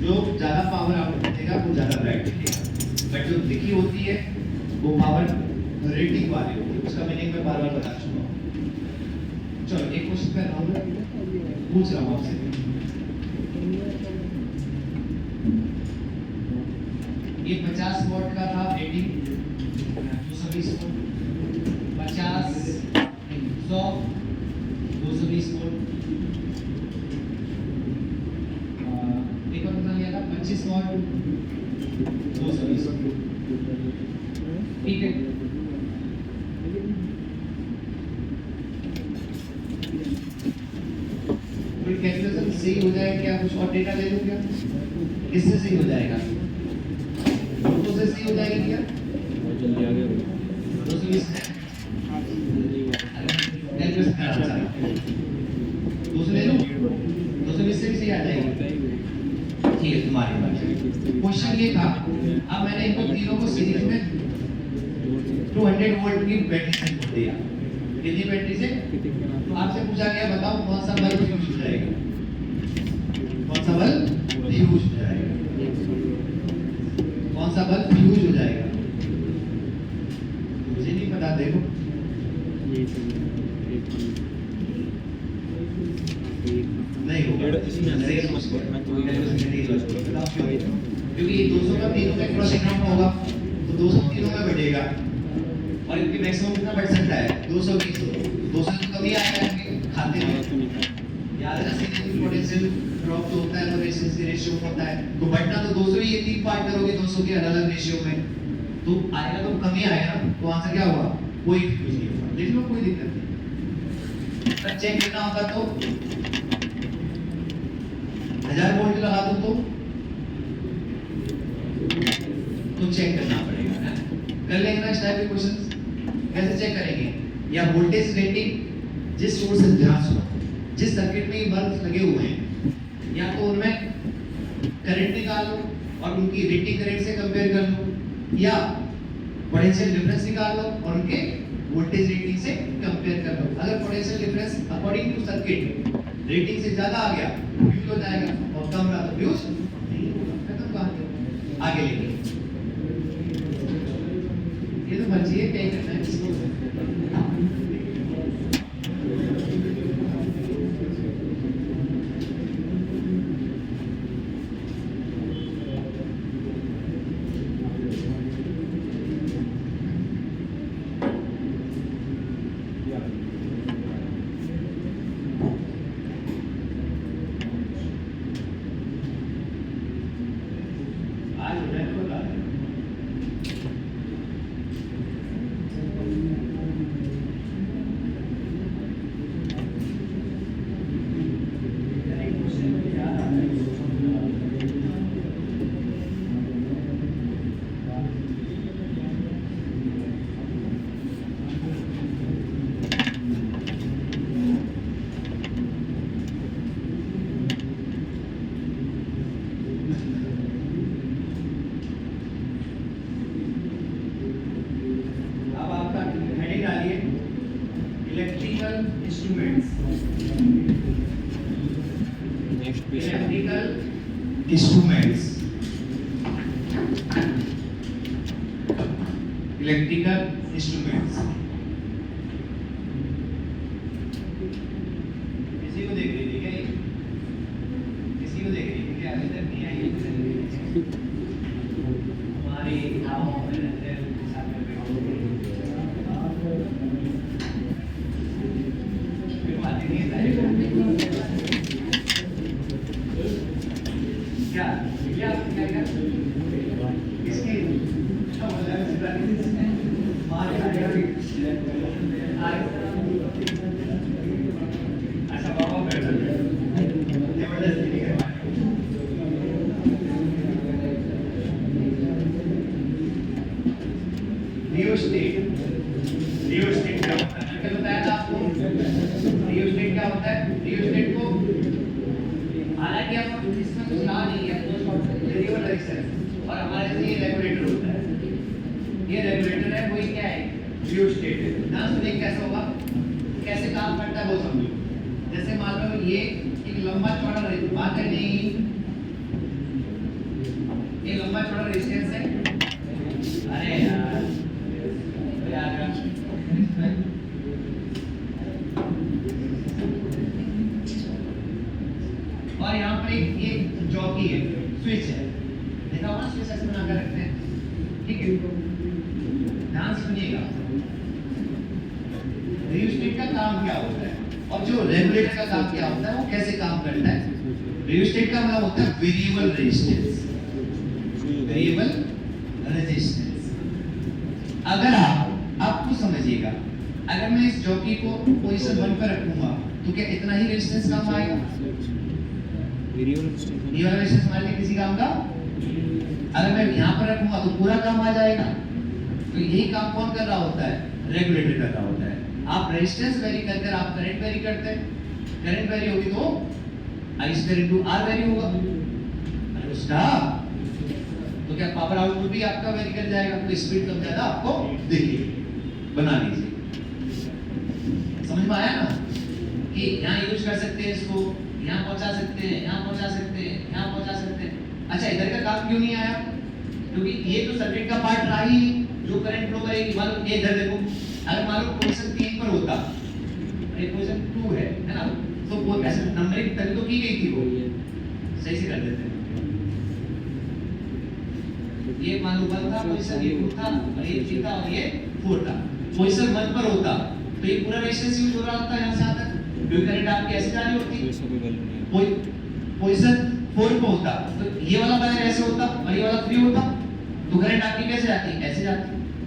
जो ज्यादा पावर आउटपुट देगा वो ज्यादा ब्राइट दिखेगा, बट जो लिखी होती है वो पावर रेटिंग वाली होती है, उसका मीनिंग मैं बार-बार बता चुका हूँ। चलो एक क्वेश्चन कर रहा हूँ, पूछ रहा हूँ आपसे। ये 50 वॉट का था, 80 220 वोल्ट, 50 100 220 वोल्ट, एक और बता लिया था 25 वॉट 220 वोल्ट। ठीक है, कैलकुलेशन सही हो जाएगा क्या? कुछ और डेटा ले लूं क्या? किससे सही हो जाएगा? तो से सही हो जाएगा क्या? जल्दी आ गया 220 है, कैलकुलेशन खराब चला, 200 ले लूं, 220 से भी सही आ जाएगी। ठीक है, तुम्हारी बात। क्वेश्चन ये था, अब मैंने इनको तीनों को सीरीज में 200 वोल्ट की बैटरी से जोड़ दिया। कितनी बैटरी से? तो आपसे पूछा गया बताओ कौन सा बल्ब फ्यूज हो जाएगा? कौन सा बल्ब फ्यूज हो जाएगा? कौन सा बल्ब फ्यूज हो जाएगा? मुझे नहीं पता, देखो नहीं होगा, क्योंकि 200 का तीनों का क्रॉस सेक्शन होगा तो 200 तीनों में बढ़ेगा, और इनकी मैक्सिमम कितना बढ़ सकता है? 220। 200 तो कभी आएगा इनके खाते में, याद है सीरीज पोटेंशियल ड्रॉप तो होता है तो रेजिस्टेंस की रेशियो होता है, तो बढ़ना तो 200 ही, ये तीन पार्ट करोगे 200 के अलग अलग रेशियो में तो आएगा, तो कम ही आएगा ना, तो आंसर क्या होगा? कोई फ्यूज नहीं होगा। देख लो, कोई दिक्कत नहीं। तब चेक करना होगा तो 1000 वोल्ट लगा दो तो चेक करना पड़ेगा ना। कर लेंगे ना इस टाइप के क्वेश्चंस। कैसे चेक करेंगे? या वोल्टेज रेटिंग जिस सोर्स से ध्यान सुनो, जिस सर्किट में ये बल्ब लगे हुए हैं, या तो उनमें करंट निकाल लो और उनकी रेटिंग करंट से कंपेयर कर लो, या पोटेंशियल डिफरेंस निकाल लो और उनके वोल्टेज रेटिंग से कंपेयर कर लो। अगर potential difference according to circuit rating से ज्यादा आ गया फ्यूज हो जाएगा, और कम रहा तो फ्यूज नहीं होगा। खत्म कहानी। आगे लेंगे, ये तो बच्ची है, क्या ही करना है इसको। आज हो जाए तो बता दें। अब आपका हेडिंग डालिए electrical instruments. Next page electrical instruments, electrical instruments. किसी को देख रही थी क्या? किसी को देख रही थी क्या? अभी तक नहीं आई हमारी आँखों में रहते हैं साथ में बैठे। फिर बात ही नहीं है क्या क्या क्या क्या इसकी क्या बोला है? मार ऐसा बाबा बैठा जबरदस्ती नहीं करवा। रियोस्टेट रियोस्टेट क्या होता है? मैंने बताया था आपको रियोस्टेट क्या होता है। रियोस्टेट को हालांकि आप इसमें कुछ ला नहीं है वेरिएबल रेजिस्टेंस और हमारे से ये रेगुलेटर होता है। ये रेगुलेटर है वही क्या है रियोस्टेट है। ध्यान से देख कैसे होगा कैसे काम करता है वो समझो। जैसे मान लो ये एक लंबा चौड़ा बात है नहीं ये लंबा चौड़ा रेजिस्टेंस है। अरे यार और यहाँ पर एक जॉकी है स्विच है देखा हुआ स्विच ऐसे बना कर रखते हैं ठीक है। ध्यान सुनिएगा रियोस्टेट का काम क्या होता है और जो रेगुलेटर का काम क्या होता है वो कैसे काम करता है। रियोस्टेट का मतलब होता है वेरिएबल रेजिस्टेंस। वेरिएबल रेजिस्टेंस अगर आपको समझिएगा अगर मैं इस जॉकी को पोजीशन 1 पर रखूंगा तो क्या इतना ही रेजिस्टेंस काम आएगा। ये वाला रेजिस्टेंस हमारे लिए किसी काम का। अगर मैं यहाँ पर रखूंगा तो पूरा काम आ जाएगा। तो यही काम कौन कर रहा होता है रेगुलेटर कर रहा होता है। आप रेजिस्टेंस वेरी कर आप करंट वेरी करते हैं। करंट वेरी होगी तो I square into R very होगा। अरे स्टॉप तो क्या पावर आउटपुट भी आपका वेरी कर जाएगा। तो स्पीड कम ज्यादा आपको देखिए बना लीजिए। समझ में आया ना कि यहाँ यूज कर सकते हैं इसको यहाँ पहुंचा सकते हैं यहाँ पहुंचा सकते हैं यहाँ पहुंचा सकते हैं। अच्छा इधर का काम क्यों नहीं आया क्योंकि ये तो सर्किट का पार्ट रहा ही जो करंट फ्लो करेगी। मान लो ये इधर देखो अगर मान लो पोजीशन 3 पर होता ये पोजीशन 2 है ना तो वो ऐसे नंबरिंग तभी तो की गई थी वो सही से कर देते हैं। ये मान लो 1 था पोजीशन ये 2 था और ये 3 था और ये 4 था। पोजीशन 1 पर होता तो ये पूरा रेजिस्टेंस यूज हो रहा होता यहाँ से यहाँ तक क्योंकि करंट आपकी ऐसे जा रही होती। पोजीशन 4 पे होता तो ये वाला वायर ऐसे होता और ये वाला 3 होता तो करंट आपकी कैसे जाती ऐसे जाती।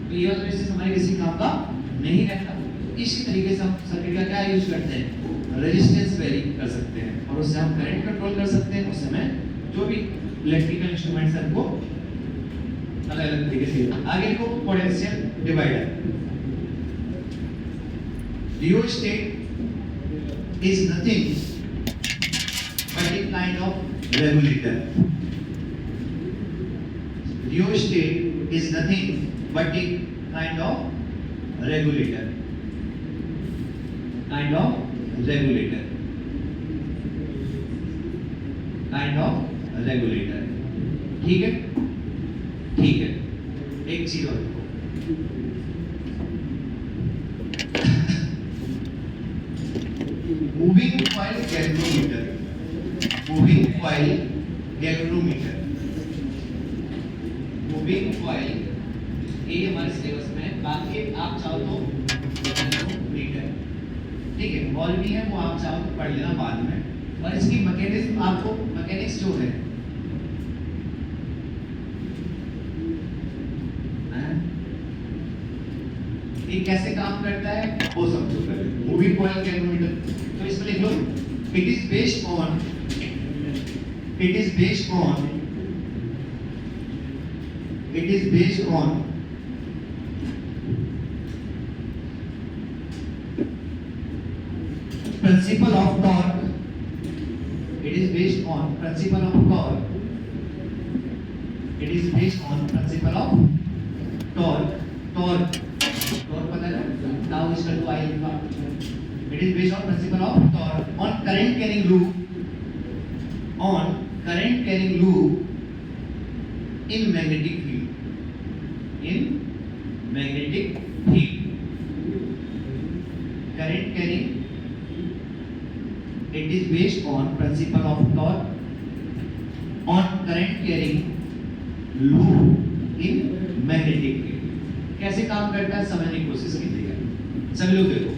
तो ये वाला रेजिस्टेंस हमारे किसी काम का नहीं रहता। इसी तरीके से हम सर्किट का क्या यूज करते हैं रेजिस्टेंस वेरी कर सकते हैं और उससे हम करंट कंट्रोल कर सकते हैं। उस समय जो भी इलेक्ट्रिकल इंस्ट्रूमेंट्स हैं उनको अलग अलग तरीके से आगे को potential divider. Rheostat is nothing but a kind of regulator. Rheostat is nothing but a kind of regulator. Kind of regulator. Kind of regulator. ठीक है ठीक है। एक चीज और moving coil galvanometer. Moving coil galvanometer. Moving coil ये हमारे syllabus में है। बाकी आप चाहो तो गैल्वेनोमीटर ठीक है और भी है वो आप चाहो तो पढ़ लेना बाद में। और इसकी मैकेनिज्म आपको मैकेनिक्स जो है ये कैसे काम करता है वो समझो पहले। मूविंग कॉइल गैल्वेनोमीटर तो इसमें लिख लो it is based on principle of torque. It is based on principle of torque. It is based on principle of torque. Torque पता है ना now is equal to I alpha. It is based on principle of torque on current carrying loop in magnetic field. Current carrying it is based on principle of torque on current carrying loop in magnetic field. कैसे काम करता है समझने की कोशिश कीजिएगा सभी लोग। देखो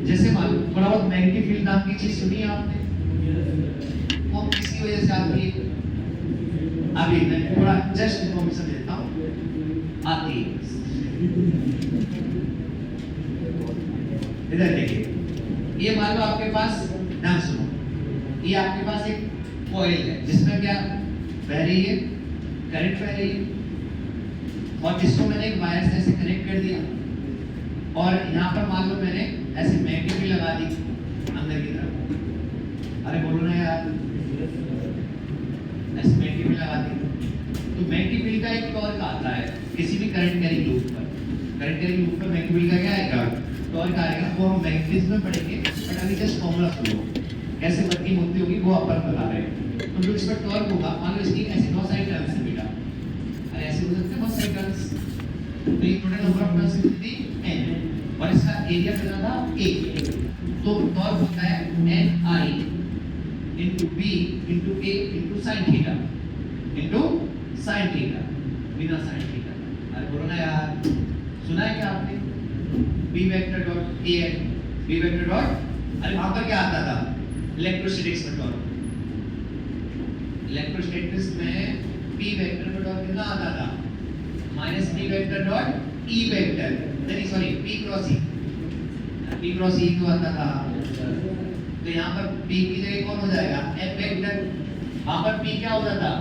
जैसे मान लो थोड़ा बहुत मैग्नेटिक फील्ड नाम की चीज सुनी है आपने वो किसकी वजह से आती है। अभी मैं थोड़ा जस्ट इन्फॉर्मेशन देता हूँ आती है। इधर देखिए ये मान लो आपके पास ध्यान सुनो ये आपके पास एक कॉइल है जिसमें क्या बह रही है करंट बह रही है और जिसको मैंने एक वायर से ऐसे कनेक्ट कर दिया और यहाँ पर मान लो मैंने ऐसे मैग्नेट भी लगा दी अंदर की तरफ, अरे बोलो ना यार, ऐसे मैग्नेट भी लगा दी। तो मैग्नेटिक फील्ड का एक टॉर्क आता है किसी भी करंट कैरिंग लूप पर, करंट कैरिंग लूप पर मैग्नेटिक फील्ड का क्या आएगा, टॉर्क आएगा। वो हम मैग्नेटिज्म में पढ़ेंगे, बट अभी जस्ट फॉर्मूला सुनो कैसे वर्किंग होती होगी वो अपन बता रहे हैं। तो जो इस पर टॉर्क होगा, मान लो इसकी ऐसे बहुत सारी टर्म्स है बेटा, अरे ऐसे हो सकते हैं बहुत सारी टर्म्स, तो ये टोटल नंबर ऑफ टर्म्स कितनी n, और इसका एरिया कितना था a, तो टॉर्क होता है ni into b into a into sin theta into sin theta, बिना sin थीटा। अरे बोलो ना यार, सुना है क्या आपने, b वेक्टर डॉट a है, b वेक्टर डॉट, अरे वहां पर क्या आता था इलेक्ट्रोस्टैटिक्स में टॉर्क, इलेक्ट्रोस्टैटिक्स में p वेक्टर का टॉर्क कितना आता था, minus p vector dot e vector, नहीं सॉरी p क्रॉस e क्यों आता था, तो यहाँ पर p की जगह कौन हो जाएगा f वेक्टर, वहां पर p क्या होता था,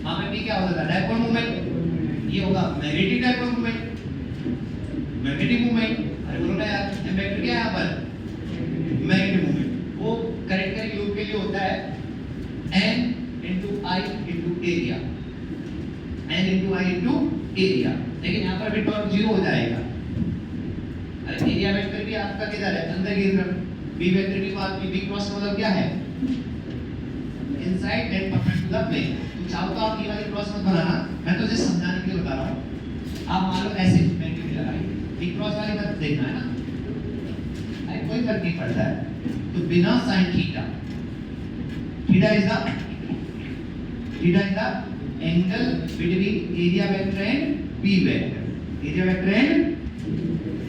वहां पे p क्या होता था डायपोल मोमेंट, ये होगा magnetic dipole moment, magnetic moment. अरे बोलो ना यार, f वेक्टर क्या है यहाँ पर, मैग्नेटिक मोमेंट, वो करंट कैरिंग लूप के लिए होता है n into I into area, n into I into area, लेकिन यहाँ पर भी टॉर्क जीरो हो जाएगा। अरे एरिया वेक्टर भी आपका किधर है, अंदर की तरफ, b वेक्टर की बात की, b क्रॉस का मतलब क्या है, इनसाइड एंड परपेंडिकुलर प्लेन। तो चाहो तो आप ये वाली क्रॉस मत बनाना, मैं तो जस्ट समझाने के लिए बता रहा हूँ। आप मान लो ऐसे मैग्नेट लगाइए, b क्रॉस वाली मत देखना है ना, अरे कोई फर्क नहीं पड़ता है। तो बिना sin theta, theta is the angle between area vector and b vector, area vector and,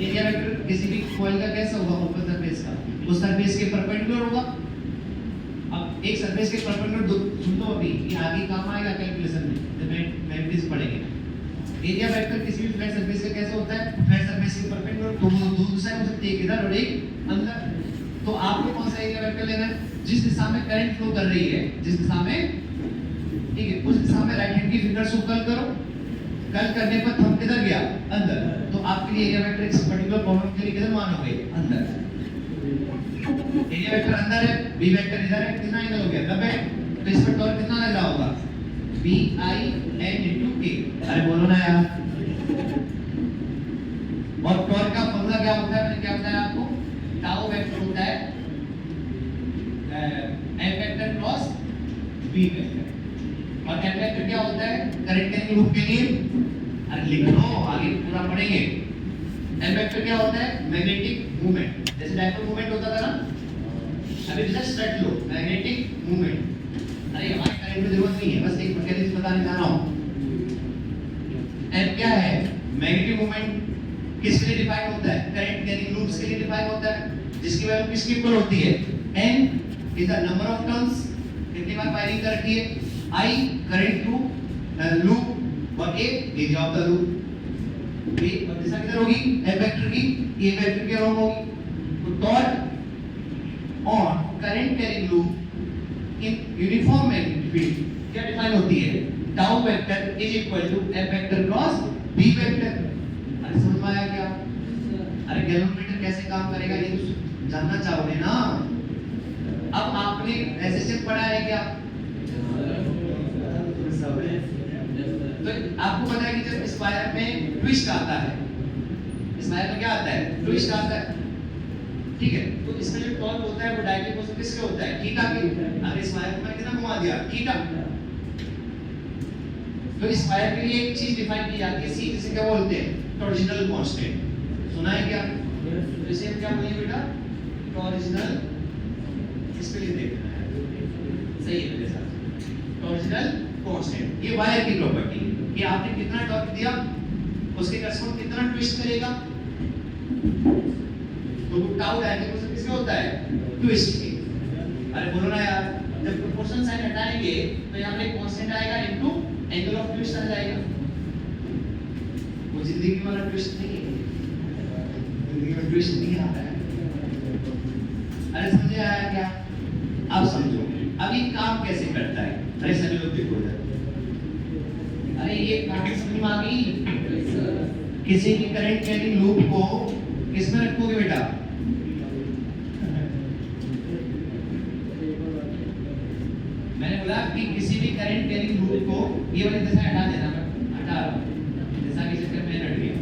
area vector किसी भी कॉइल का कैसा होगा, ओपन सरफेस का, उस सरफेस के परपेंडिकुलर होगा। अब एक सरफेस के परपेंडिकुलर सुन लो अभी, ये आगे काम आएगा कैलकुलेशन में जब मैग्नेटिज्म पढ़ेंगे। एरिया वेक्टर किसी भी फ्लैट सरफेस का कैसे होता है, फ्लैट सरफेस के परपेंडिकुलर, तो वो दो दिशाएं हो सकती है, एक इधर और एक अंदर। तो आपको कौन सा एरिया वेक्टर लेना है, जिस दिशा में करंट फ्लो कर रही है, जिस दिशा में, ठीक है, उस दिशा में राइट हैंड की फिंगर से कर्ल करो, कर्ल करने पर थंब किधर गया, अंदर, तो आपके लिए एरिया वेक्टर इस पर्टिकुलर प्रॉब्लम के लिए किधर मानोगे, अंदर। एरिया वेक्टर अंदर है, b वेक्टर इधर है, कितना एंगल हो गया 90, तो इस पर टॉर्क कितना लग रहा होगा, b i n into a। अरे बोलो ना यार, और टॉर्क का फॉर्मूला क्या होता है, मैंने क्या बताया आपको, टाउ वेक्टर होता है f vector cross b vector, और f वेक्टर क्या होता है करंट कैरिंग लूप के लिए, अरे लिख लो आगे पूरा पढ़ेंगे। f वेक्टर क्या होता है मैग्नेटिक मूवमेंट, जैसे डायपोल मूवमेंट होता था ना, अभी जस्ट रट लो मैग्नेटिक मूवमेंट। अरे हमारे करंट की जरूरत नहीं है, बस एक मैकेनिज्म बताने जा रहा हूं। f क्या है मैग्नेटिक मूवमेंट, किसके लिए डिफाइन होता है, करंट कैरिंग लूप्स के लिए डिफाइन होता है, जिसकी वैल्यू किसके इक्वल होती है, n is the number of turns, कितनी बार फायरिंग कर रखी है, I करंट थ्रू लूप और a area of the loop. b और दिशा किधर होगी, f वेक्टर की a वेक्टर के अलोंग होगी। तो torque on current carrying loop in uniform magnetic field क्या डिफाइन होती है, tau vector is equal to f vector cross b vector. अरे समझ में आया क्या, अरे गैल्वेनोमीटर कैसे काम करेगा ये तो जानना चाहोगे ना। अब आपने रेजिस्टेंस पढ़ा है क्या, तो आपको पता है कि जब स्पायर में ट्विस्ट आता है, स्पायर में क्या आता है, ट्विस्ट आता है, ठीक है, तो इसमें जो टॉर्क होता है वो डायरेक्टली पोजिशन किसके होता है, थीटा के। अगर स्पायर को मैंने कितना घुमा दिया, थीटा, तो स्पायर के लिए एक चीज डिफाइन की जाती है सी, जिसे क्या बोलते हैं टॉर्जनल कांस्टेंट, सुना है क्या, तो इसे हम क्या बोलेंगे बेटा, टॉर्जनल, इसके लिए देखना है, सही है मेरे साथ, टॉर्जनल कांस्टेंट, ये वायर की प्रॉपर्टी है कि आपने कितना टॉर्क दिया उसके करस्पॉन्ड कितना ट्विस्ट करेगा। तो टाउ डायरेक्टली किसके होता है, ट्विस्ट के। अरे बोलो ना यार, जब प्रोपोर्शन साइन हटाएंगे तो यहां पे कांस्टेंट आएगा इनटू एंगल ऑफ ट्विस्ट आ जाएगा। वो जिंदगी वाला ट्विस्ट नहीं है, जिंदगी में ट्विस्ट नहीं आता है। अरे समझे आया क्या, अब समझो अब ये काम कैसे करता है। अरे सभी लोग देखो इधर, अरे ये कहानी समझ में आ गई, किसी भी करंट कैरिंग लूप को किसमें रखोगे बेटा? मैंने बोला कि किसी भी करंट कैरिंग लूप को, ये वाली दिशा हटा देना, मैं हटा रहा हूं, दिशा के चक्कर में रट गया।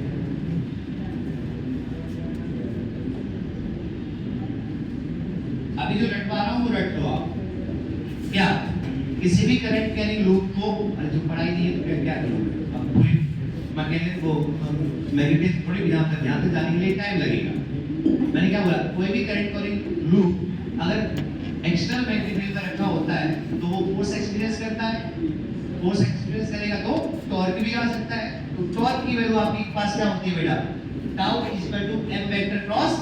अभी जो रट पा रहा हूं वो रट लो आप। क्या किसी भी करंट कैरिंग लूप को, अरे जो पढ़ाई नहीं है तो क्या करोगे? अब पूरी मैकेनिक को मैग्नेटिक थोड़ी ध्यान से जाने के लिए टाइम लगेगा। मैंने क्या बोला, कोई भी करंट कैरिंग लूप अगर एक्सटर्नल मैग्नेटिक फील्ड में रखा होता है तो वो फोर्स एक्सपीरियंस करता है, फोर्स एक्सपीरियंस करेगा तो टॉर्क भी आ सकता है। तो टॉर्क की वैल्यू आपके पास क्या होती है बेटा? Tau equal to m vector cross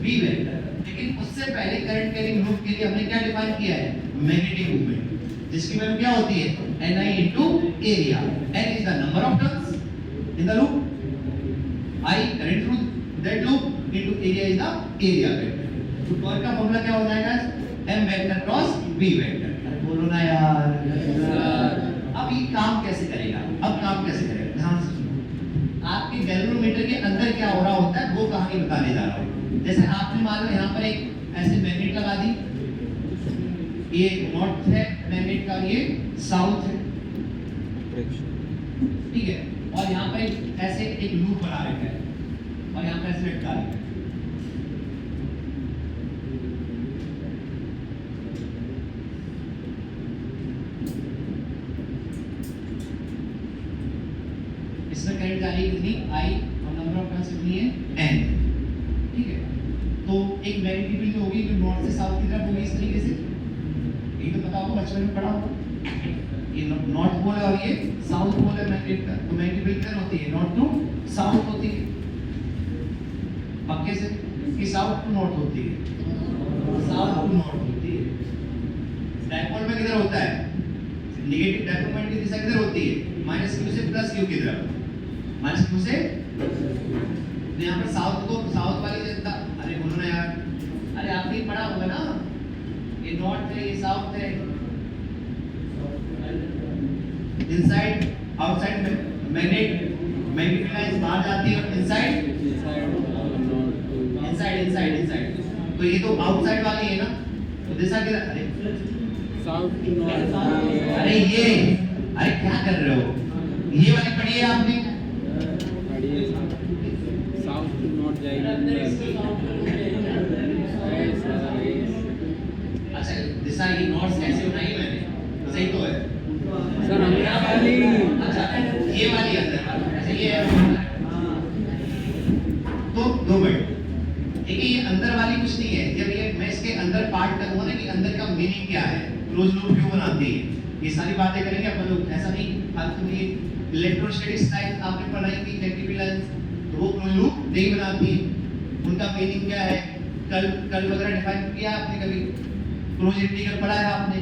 v vector. लेकिन उससे पहले करंट कैरिंग लूप के लिए हमने क्या डिफाइन किया है? मैग्नेटिक मूवमेंट, जिसकी वैल्यू क्या होती है? Ni into area। N is the number of turns in the loop, I current through that loop into area is the area vector। तो टॉर्क का फॉर्मूला क्या हो जाएगा? m vector cross v vector. अरे बोलो ना यार। अब ये काम कैसे करेगा? अब काम कैसे करेगा? ध्यान से सुनो। आपके गैल्वेनोमीटर के अंदर क्या हो रहा होता है वो कहानी बताने जा रहा हूँ। जैसे आपने मान लो यहाँ पर एक ऐसे मैग्नेट लगा दी, ये नॉर्थ है मैग्नेट का, ये साउथ है, ठीक है, और यहाँ पर ऐसे एक लूप बना रखा है और यहाँ पर ऐसे लटका रखा है। इसमें करंट जा रही है कितनी? I, और नंबर ऑफ टर्न्स कितनी है? N, ठीक है। तो एक मैग्नेटिक फील्ड होगी जो नॉर्थ से साउथ की तरफ होगी इस तरीके से, ये तो पता होगा, बचपन में पढ़ा होगा। ये नॉर्थ पोल है और ये साउथ पोल है मैग्नेट का। तो मैग्नेटिक फील्ड किधर होती है? नॉर्थ टू साउथ होती है, पक्के से, कि साउथ टू नॉर्थ होती है? साउथ टू नॉर्थ होती है। डायपोल में किधर होता है? नेगेटिव डायपोल पॉइंट की दिशा किधर होती है? -q से +q की तरफ, -q से। तो यहाँ पर साउथ को, साउथ वाली जनता, अरे बोलो ना यार, अरे आपने पढ़ा होगा ना, ये नॉर्थ है, ये साउथ है, इनसाइड आउटसाइड मैग्नेटिक लाइंस बाहर जाती है और इनसाइड इनसाइड। तो ये तो आउटसाइड वाली है ना, तो दिशा किधर? अरे साउथ टू नॉर्थ। अरे ये, अरे क्या कर रहे हो? ये वाली पढ़ी है आपने? साउथ टू नॉर्थ जाएगी। अच्छा, दिशा ये नॉर्थ कैसे बनाई मैंने? सही तो है सर, हमने वाली, अच्छा ये वाली अंदर, अच्छा ये है। तो 2 मिनट, देखिए ये अंदर वाली कुछ नहीं है। जब ये मैं इसके अंदर पार्ट करूंगा ना कि अंदर का मीनिंग क्या है, क्लोज लूप क्यों बनाती है, ये सारी बातें करेंगे अपन लोग। ऐसा नहीं फालतू में इलेक्ट्रोस्टैटिक्स टाइप आपने पढ़ाई की इलेक्ट्रिक लाइंस, तो वो क्लोज लूप नहीं बनाती, उनका मीनिंग क्या है? कर्ल वगैरह डिफाइन किया आपने कभी? क्लोज इंटीग्रल पढ़ा है आपने?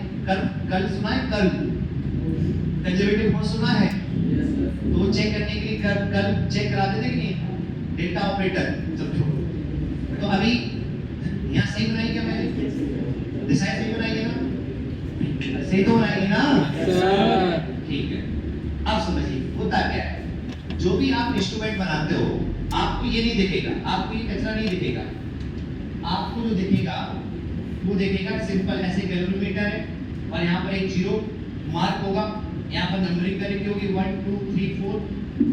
कर्ल सुना है? कर्ल कंजर्वेटिव फोर्स सुना है? तो वो चेक करने के लिए कर्ल चेक करा देते कि नहीं? डेल्टा ऑपरेटर सब छोड़ो। तो अभी यहाँ सही बनाई क्या मैंने? दिशा सही बनाई है ना? सही तो बनाई है ना सर? ठीक है। अब समझिए होता क्या है, जो भी आप इंस्ट्रूमेंट बनाते हो आपको ये नहीं दिखेगा, आपको ये कचरा नहीं दिखेगा। आपको जो दिखेगा वो दिखेगा सिंपल ऐसे कैलकुलेटर है और यहाँ पर एक जीरो मार्क होगा, यहाँ पर नंबरिंग करके होगी 1 2 3 4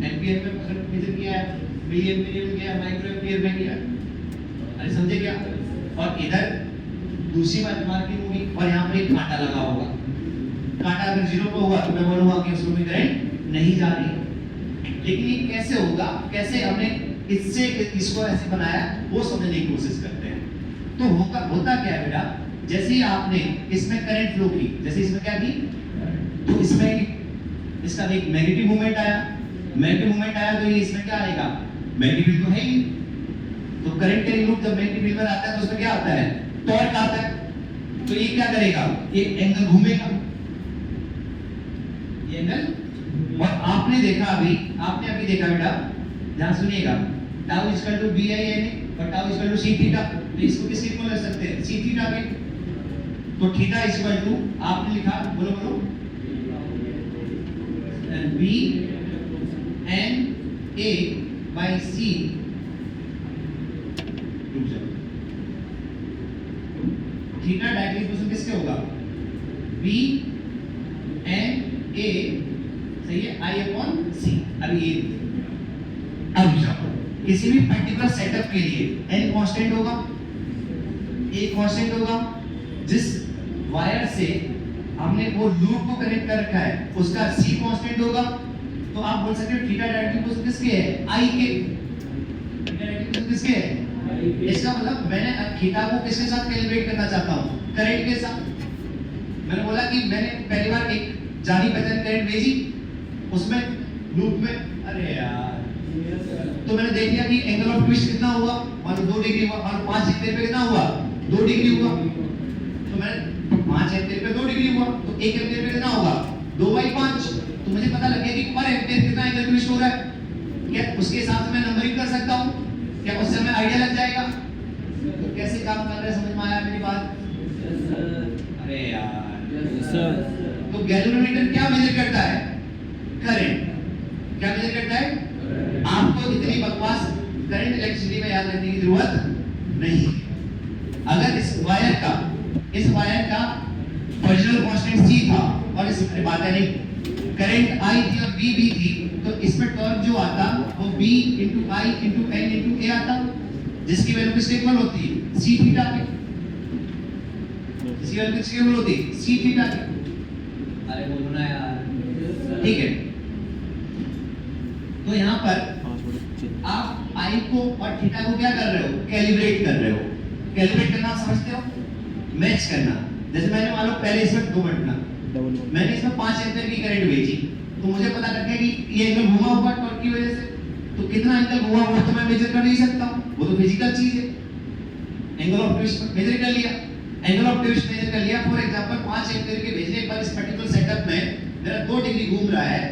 एम्पियर में अगर मेजर किया है, मिली एम्पियर में किया, माइक्रो एम्पियर में किया। अरे समझे क्या? और इधर दूसरी बात मार्किंग होगी और यहाँ पर एक कांटा लगा होगा। कांटा अगर जीरो पे होगा तो मैं बोलूंगा कि उसमें भी करंट नहीं जा रही। लेकिन ये कैसे होगा, कैसे हमने इससे इसको ऐसे बनाया, वो समझने की कोशिश करते हैं। तो होता क्या है बेटा, जैसे ही आपने इसमें करंट फ्लो की, जैसे इसमें क्या की, तो इसमें इसका एक नेगेटिव मूवमेंट आया, नेगेटिव मूवमेंट आया तो ये इसमें क्या आएगा? मैग्नेटिक फील्ड तो है ही। तो करंट कैरिंग लूप जब मैग्नेटिक फील्ड में आता है तो उसमें क्या आता है? टॉर्क आता है। तो ये क्या करेगा? ये एंगल घूमेगा, ये एंगल। और आपने देखा अभी, आपने अभी देखा बेटा, ध्यान सुनिएगा, tau equal to B I N A और tau equal to C theta. तो इसको किसके इक्वल रख सकते हैं? सी थीटा के। तो थीटा इक्वल टू आपने लिखा, बोलो बोलो, B N A by C, theta directly position किसके होगा? बी एन ए, सही है, आई अपॉन सी। अब ये अब जाओ, किसी भी पर्टिकुलर सेटअप के लिए एन कांस्टेंट होगा, ए कांस्टेंट होगा, जिस वायर से हमने वो लूप को कनेक्ट कर रखा है उसका सी कांस्टेंट होगा। तो आप बोल सकते हो थीटा डायरेक्टली पोजीशन किसके है? आई के। थीटा डायरेक्टली पोजीशन किसके है? इसका मतलब मैंने थीटा को किसके साथ कैलिब्रेट करना चाहता हूं? करंट के साथ। मैंने बोला कि मैंने पहली बार एक जानी पहचानी करंट भेजी, उसमें लूप में, अरे यार, तो मैंने देख लिया कि एंगल ऑफ ट्विस्ट कितना हुआ, मान लो 2 डिग्री हुआ, मान लो 5 एम्पीयर पे कितना हुआ? 2 डिग्री हुआ। तो मैंने 5 एम्पीयर पे 2 डिग्री हुआ, तो 1 एम्पीयर पे कितना होगा? 2/5। तो मुझे पता लग गया कि पर एम्पीयर कितना एंगल ट्विस्ट हो रहा है। क्या उसके हिसाब से मैं नंबरिंग कर सकता हूं? क्या उससे हमें आइडिया लग जाएगा? तो कैसे काम कर रहा है, समझ में आया मेरी बात? अरे यार, तो गैल्वेनोमीटर क्या मेजर करता है? करंट। क्या मेजर करता है? आपको इतनी बकवास करंट इलेक्ट्रिसिटी में याद रखने की जरूरत नहीं। अगर इस वायर का ओरिजिनल कांस्टेंट सी था और इस बात है नहीं, करंट आई थी और बी भी थी, तो इसमें टॉर्क जो आता वो बी इंटू आई इंटू एन इंटू ए आता, जिसकी वैल्यू किसके इक्वल होती है? सी थीटा के। जिसकी वैल्यू किसके इक्वल होती है? सी थीटा के। अरे बोलो ना यार, ठीक है। तो यहाँ पर आप आई को और थीटा को क्या कर रहे हो? कैलिब्रेट कर रहे हो। कैलिब्रेट करना समझते हो? मैच करना। जैसे मैंने मान लो पहले इसमें 2 मिनट ना, मैंने इसमें 5 एम्पीयर की करंट भेजी, तो मुझे पता लग गया कि ये एंगल घुमा हुआ टॉर्क की वजह से। तो कितना एंगल घुमा हुआ तो मैं मेजर कर नहीं सकता, वो तो फिजिकल चीज है। एंगल ऑफ ट्विस्ट मेजर कर लिया, एंगल ऑफ ट्विस्ट मेजर कर लिया। फॉर एग्जांपल 5 एम्पीयर के भेजने पर इस पर्टिकुलर सेटअप में मेरा 2 डिग्री घूम रहा है,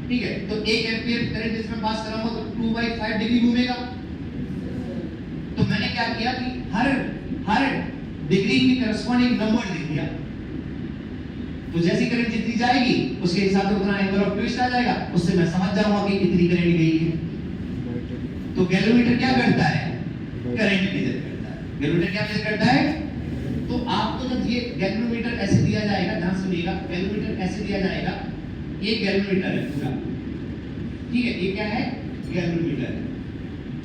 ठीक है। तो 1 एम्पीयर करंट इसमें पास कर रहा हूं तो 2/5 डिग्री घूमेगा। तो मैंने क्या किया कि हर डिग्री की करस्पॉन्डिंग नंबर लिख दिया। तो जैसी करंट जितनी जाएगी उसके हिसाब से उतना एंगल ऑफ ट्विस्ट आ जाएगा, उससे मैं समझ जाऊंगा कि कितनी करंट गई है। तो गैल्वेनोमीटर क्या करता है? करंट मेजर करता है। गैल्वेनोमीटर क्या मेजर करता है? तो आपको जब ये गैल्वेनोमीटर ऐसे दिया जाएगा, ध्यान सुनिएगा, गैल्वेनोमीटर ऐसे दिया जाएगा, ये गैल्वेनोमीटर है पूरा, ठीक है। ये क्या है? गैल्वेनोमीटर।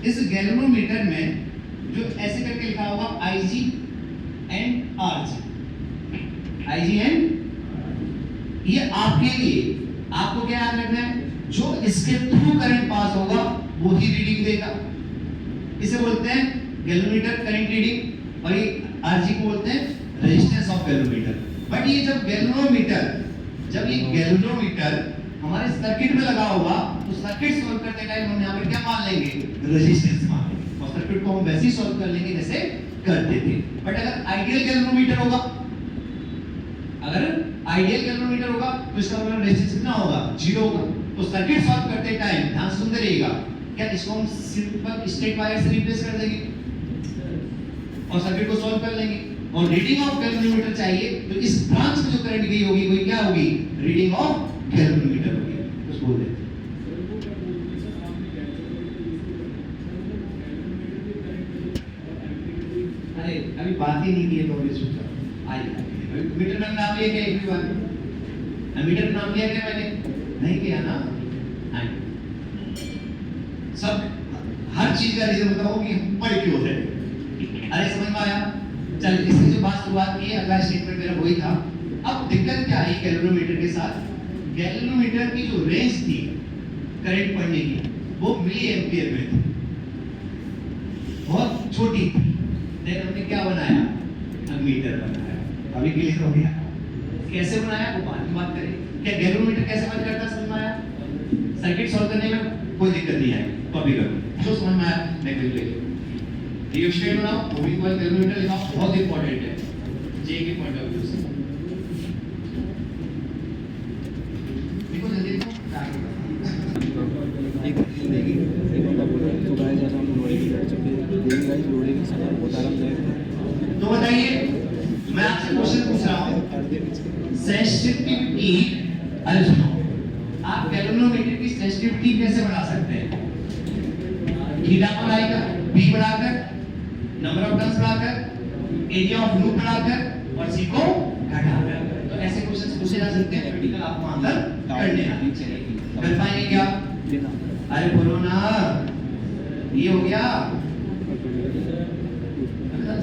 इस गैल्वेनोमीटर में जो ऐसे करके लिखा होगा IG and RG, IG and, ये आपके लिए, आपको क्या याद रखना है? जो इसके थ्रू करंट पास होगा वो ही रीडिंग देगा। इसे बोलते हैं गैल्वेनोमीटर करंट रीडिंग, और ये RG को बोलते हैं रेजिस्टेंस ऑफ गैल्वेनोमीटर। बट ये जब गैल्वेनोमीटर हमारे सर्किट में लगा होगा तो सर्किट सॉल्व करते टाइम हम यहाँ पे क्या मान लेंगे? रेजिस्टेंस मान लेंगे, और सर्किट को हम वैसे ही सॉल्व कर लेंगे जैसे करते थे। बट अगर आइडियल गैल्वेनोमीटर होगा, तो इसका मतलब रेजिस्टेंस कितना होगा? 0 होगा। तो सर्किट सॉल्व करते टाइम ध्यान सुनते रहिएगा, क्या इसको हम सिंपल स्ट्रेट वायर से रिप्लेस कर देंगे और सर्किट को सॉल्व कर लेंगे। और रीडिंग ऑफ गैल्वेनोमीटर चाहिए तो इस ब्रांच में जो करंट गई होगी वो क्या होगी? रीडिंग ऑफ गैल्वेनोमीटर होगी। कुछ बोल दे। अरे अभी बात ही नहीं की है तो अभी सोचा मीटर का नाम लिया क्या? एवरीवन मीटर का नाम लिया क्या मैंने? नहीं किया ना। सब हर चीज का रीजन बताओ कि हम पढ़ क्यों रहे। अरे समझ में आया? चल इससे जो बात शुरुआत की है, अगला स्टेटमेंट मेरा वही था। अब दिक्कत क्या आई गैल्वेनोमीटर के साथ? गैल्वेनोमीटर की जो रेंज थी करंट पढ़ने की वो मिली एम्पियर में थी, बहुत छोटी थी। देन हमने क्या बनाया? मीटर बनाया। अभी क्लियर हो गया? कैसे बनाया वो बाद में बात करेंगे। क्या गैल्वेनोमीटर कैसे वर्क करता है समझ में आया? सर्किट सॉल्व करने में कोई दिक्कत नहीं आई तो अभी करो जो समझ में आया मैं फिर ले ये स्टेट बनाओ। मूविंग कॉइल गैल्वेनोमीटर लिखाओ, बहुत इंपॉर्टेंट है जे के पॉइंट ऑफ व्यू से। देखो जल्दी देखो एक बंदा बोल रहा है तो गाइस जैसा हम लोडिंग कर चुके हैं, देन गाइस लोडिंग का समय बहुत आरामदायक है। तो बताइए मैं आपसे क्वेश्चन पूछ रहा हूं, सेंसिटिविटी, अरे सुनो, आप गैल्वेनोमीटर की सेंसिटिविटी कैसे बढ़ा सकते हैं? थीटा को आएगा बी बढ़ाकर, नंबर ऑफ टर्न्स बढ़ाकर, एरिया ऑफ लूप बढ़ाकर और सी को घटाकर। तो ऐसे क्वेश्चंस पूछे जा सकते हैं, प्रैक्टिकल आपको आंसर करने आने चाहिए। कर पाएंगे क्या? अरे बोलो ना, ये हो गया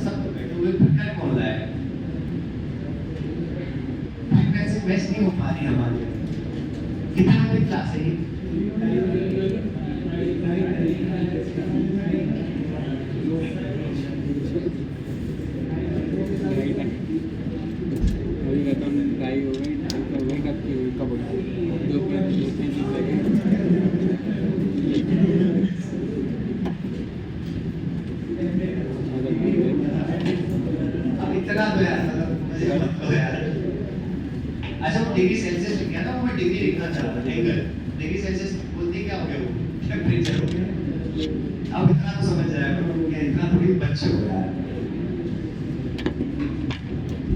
सब बैठे हुए फिर कौन रहा है? वैसे मैच नहीं हो पा रही हमारी। कितने नंबर क्लास है ये? अच्छा वो डिग्री सेल्सियस लिख गया था, वो मैं डिग्री लिखना चाह रहा था। एंगल डिग्री सेल्सियस बोलते क्या हो गया, वो टेंपरेचर हो गया। अब इतना तो समझ जाया करो कि इतना थोड़ी बच्चे हो रहा है।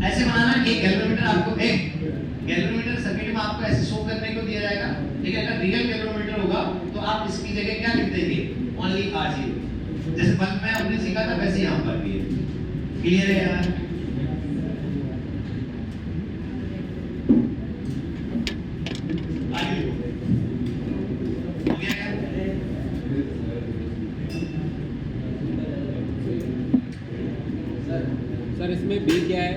ऐसे बनाना कि गैल्वेनोमीटर आपको गैल्वेनोमीटर सर्किट में आपको ऐसे शो करने को दिया जाएगा, लेकिन अगर रियल गैल्वेनोमीटर होगा तो आप इसकी जगह क्या लिख देंगे? Only RG। जैसे बल्ब में हमने सीखा था वैसे यहाँ पर भी है। क्लियर है यार? सर इसमें बी क्या है?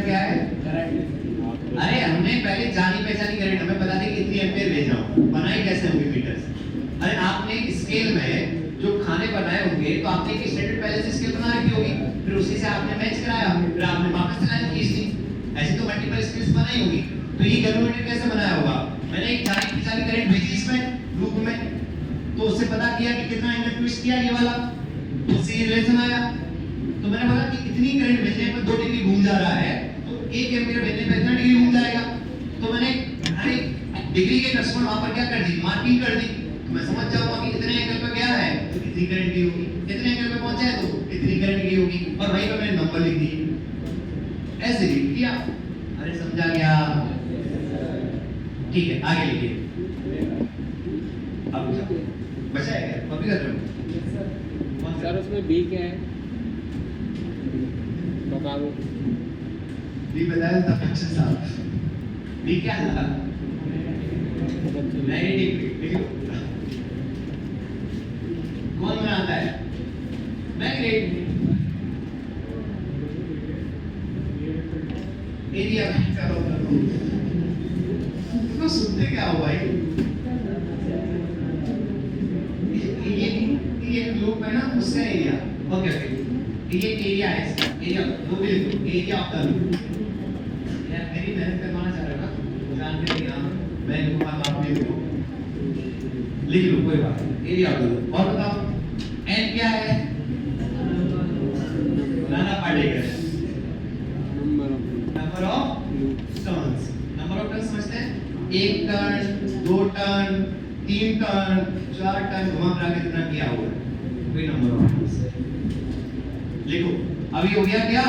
क्या है? अरे हमने पहले जानी पहचानी करंट, हमें पता नहीं कि इतनी एम्पियर भेज रहा हूँ, बनाई कैसे होंगे मीटर्स? अरे आपने स्केल में जो खाने बनाए होंगे तो आपने एक स्टैंडर्ड पहले से स्केल बना रखी होगी, फिर उसी से आपने मैच कराया, फिर आपने वापस से लाइन खींच दी। ऐसे तो मल्टीपल स्केल्स बनाई होगी। तो ये गैल्वेनोमीटर कैसे बनाया होगा? मैंने एक जानी पहचानी करंट भेजी इसमें लूप में, तो उससे पता किया कि कितना एंगल ट्विस्ट किया ये वाला, तो उससे ये रिलेशन आया। तो मैंने बोला कि इतनी करंट भेजने पर 2 डिग्री घूम जा रहा है, तो 1 एम्पीयर भेजने पर इतना डिग्री घूम जाएगा। तो मैंने हर एक डिग्री के करस्पॉन्ड वहां पर क्या कर दी? मार्किंग कर दी। तो मैं समझ जाऊंगा कि इतने एंगल पे गया है तो कितनी करंट गई होगी, इतने एंगल पे पहुंचा है तो इतनी करंट गई होगी, और वहीं पे मैंने नंबर लिख दिए। ऐसे लिख दिया। अरे समझा गया? ठीक है, आगे लिखिए। अब बचा है क्या? कॉपी कर रहे हो? सर उसमें बी क्या है बता दो। बी बताया था बच्चे साहब। बी क्या था? Magnetic field. कौन बनाता है? मैग्नेट। एरिया क्या होता है? तो सुनते क्या हो भाई? ये ग्लोब है ना, उसका एरिया। ओके ओके, ये एरिया है इसका। एरिया वो भी लिखो, एरिया ऑफ द लूप। यार मेरी मेहनत करवाना चाह रहा था, जानते नहीं आप, मैं लिखूंगा तो आप भी लिखो, लिख लो कोई बात नहीं। Area of the loop. और बताओ एन क्या है? नाना particle. Number of turns. Number of turns समझते हैं? 1 टर्न, 2 टर्न, 3 टर्न, 4 टर्न, घुमा फिरा के कितना किया हुआ है, कोई नंबर ऑफ टर्न्स। लिखो। अभी हो गया क्या?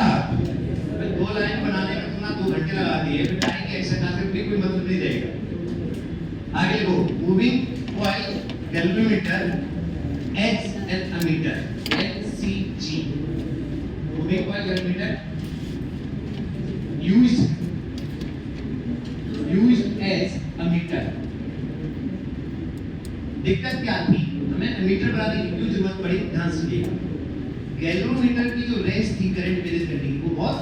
2 लाइन बनाने में तुमने 2 घंटे लगा दिए, फिर टाइम की एक्स्ट्रा क्लास में कोई मतलब नहीं रहेगा। आगे लिखो। Moving coil galvanometer XL ammeter LCG। Moving coil galvanometer used as ammeter. दिक्कत क्या थी? हमें एमीटर बनाने की क्यों जरूरत पड़ी? ध्यान सुनिएगा। गैल्वेनोमीटर की जो रेंज थी करंट मेजर करने की वो बहुत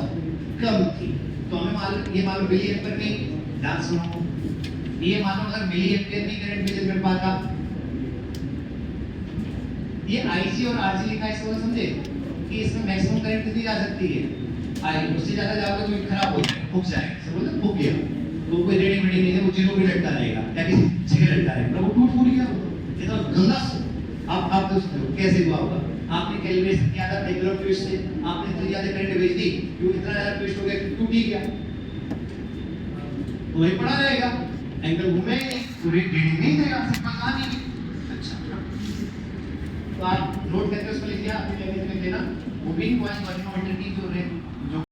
कम थी। तो हमें मालूम, ये मालूम मिली एम्पीयर में, ध्यान सुनो, ये मालूम अगर मिली एम्पीयर में करंट मेजर कर पाता। ये IG और RG लिखा है, इसको समझे कि इसमें मैक्सिमम करंट कितनी जा सकती है? आई उससे ज्यादा जाओगे तो खराब हो जाएगा, फूक जाएगा। समझ लो, फूक गया तो कोई रेडी मेडी नहीं है, वो जीरो भी लटका रहेगा या किसी जगह लटका रहेगा, वो टूट फूट गया। ये तो गंदा। आप तो समझो कैसे हुआ होगा? आपने कैलिब्रेशन किया था टेबल ट्विस्ट से, आपने इतनी ज्यादा करंट भेज दी, क्यों इतना ज्यादा ट्विस्ट हो गया, टूट ही गया, तो वही पड़ा रहेगा, एंगल घूमे पूरी रीडिंग नहीं देगा, सिंपल कहानी। अच्छा, तो आप नोट करके उसको लिख दिया, अपनी लैंग्वेज में देना। मूविंग कॉइल गैल्वेनोमीटर की जो